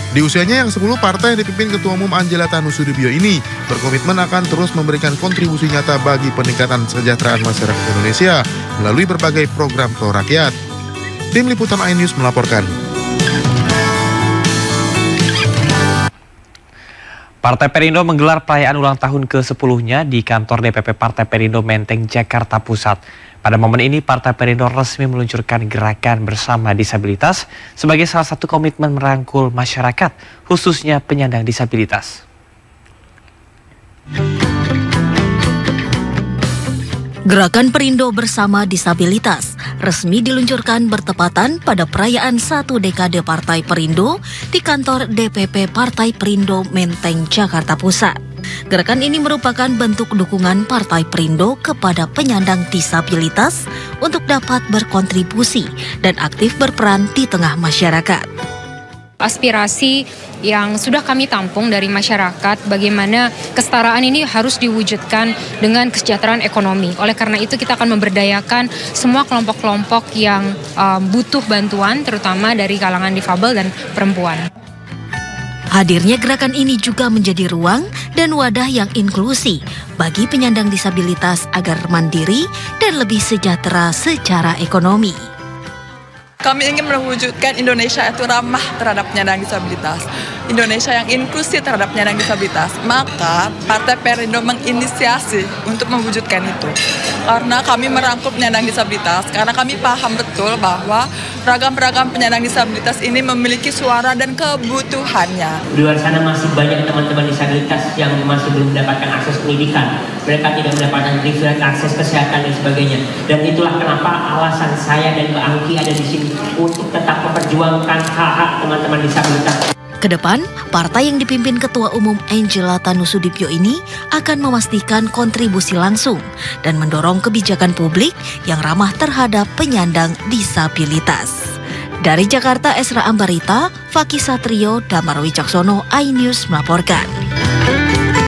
Di usianya yang 10, partai yang dipimpin Ketua Umum Angela Tanusudibio ini berkomitmen akan terus memberikan kontribusi nyata bagi peningkatan kesejahteraan masyarakat Indonesia melalui berbagai program pro rakyat. Tim Liputan iNews melaporkan. Partai Perindo menggelar perayaan ulang tahun ke-10-nya di kantor DPP Partai Perindo Menteng, Jakarta Pusat. Pada momen ini, Partai Perindo resmi meluncurkan gerakan bersama disabilitas sebagai salah satu komitmen merangkul masyarakat, khususnya penyandang disabilitas. Gerakan Perindo Bersama Disabilitas resmi diluncurkan bertepatan pada perayaan 1 dekade Partai Perindo di kantor DPP Partai Perindo Menteng, Jakarta Pusat. Gerakan ini merupakan bentuk dukungan Partai Perindo kepada penyandang disabilitas untuk dapat berkontribusi dan aktif berperan di tengah masyarakat. Aspirasi yang sudah kami tampung dari masyarakat, bagaimana kesetaraan ini harus diwujudkan dengan kesejahteraan ekonomi. Oleh karena itu kita akan memberdayakan semua kelompok-kelompok yang butuh bantuan, terutama dari kalangan difabel dan perempuan. Hadirnya gerakan ini juga menjadi ruang dan wadah yang inklusi bagi penyandang disabilitas agar mandiri dan lebih sejahtera secara ekonomi. Kami ingin mewujudkan Indonesia itu ramah terhadap penyandang disabilitas, Indonesia yang inklusif terhadap penyandang disabilitas. Maka Partai Perindo menginisiasi untuk mewujudkan itu. Karena kami merangkul penyandang disabilitas, karena kami paham betul bahwa ragam-ragam penyandang disabilitas ini memiliki suara dan kebutuhannya. Di luar sana masih banyak teman-teman disabilitas yang masih belum mendapatkan akses pendidikan. Mereka tidak mendapatkan privilege akses kesehatan dan sebagainya. Dan itulah kenapa alasan saya dan Mbak Angki ada di sini untuk tetap memperjuangkan hak-hak teman-teman disabilitas. Kedepan, partai yang dipimpin Ketua Umum Angela Tanusudibio ini akan memastikan kontribusi langsung dan mendorong kebijakan publik yang ramah terhadap penyandang disabilitas. Dari Jakarta, Esra Ambarita, Fakih Satrio, Damar Wicaksono, iNews melaporkan.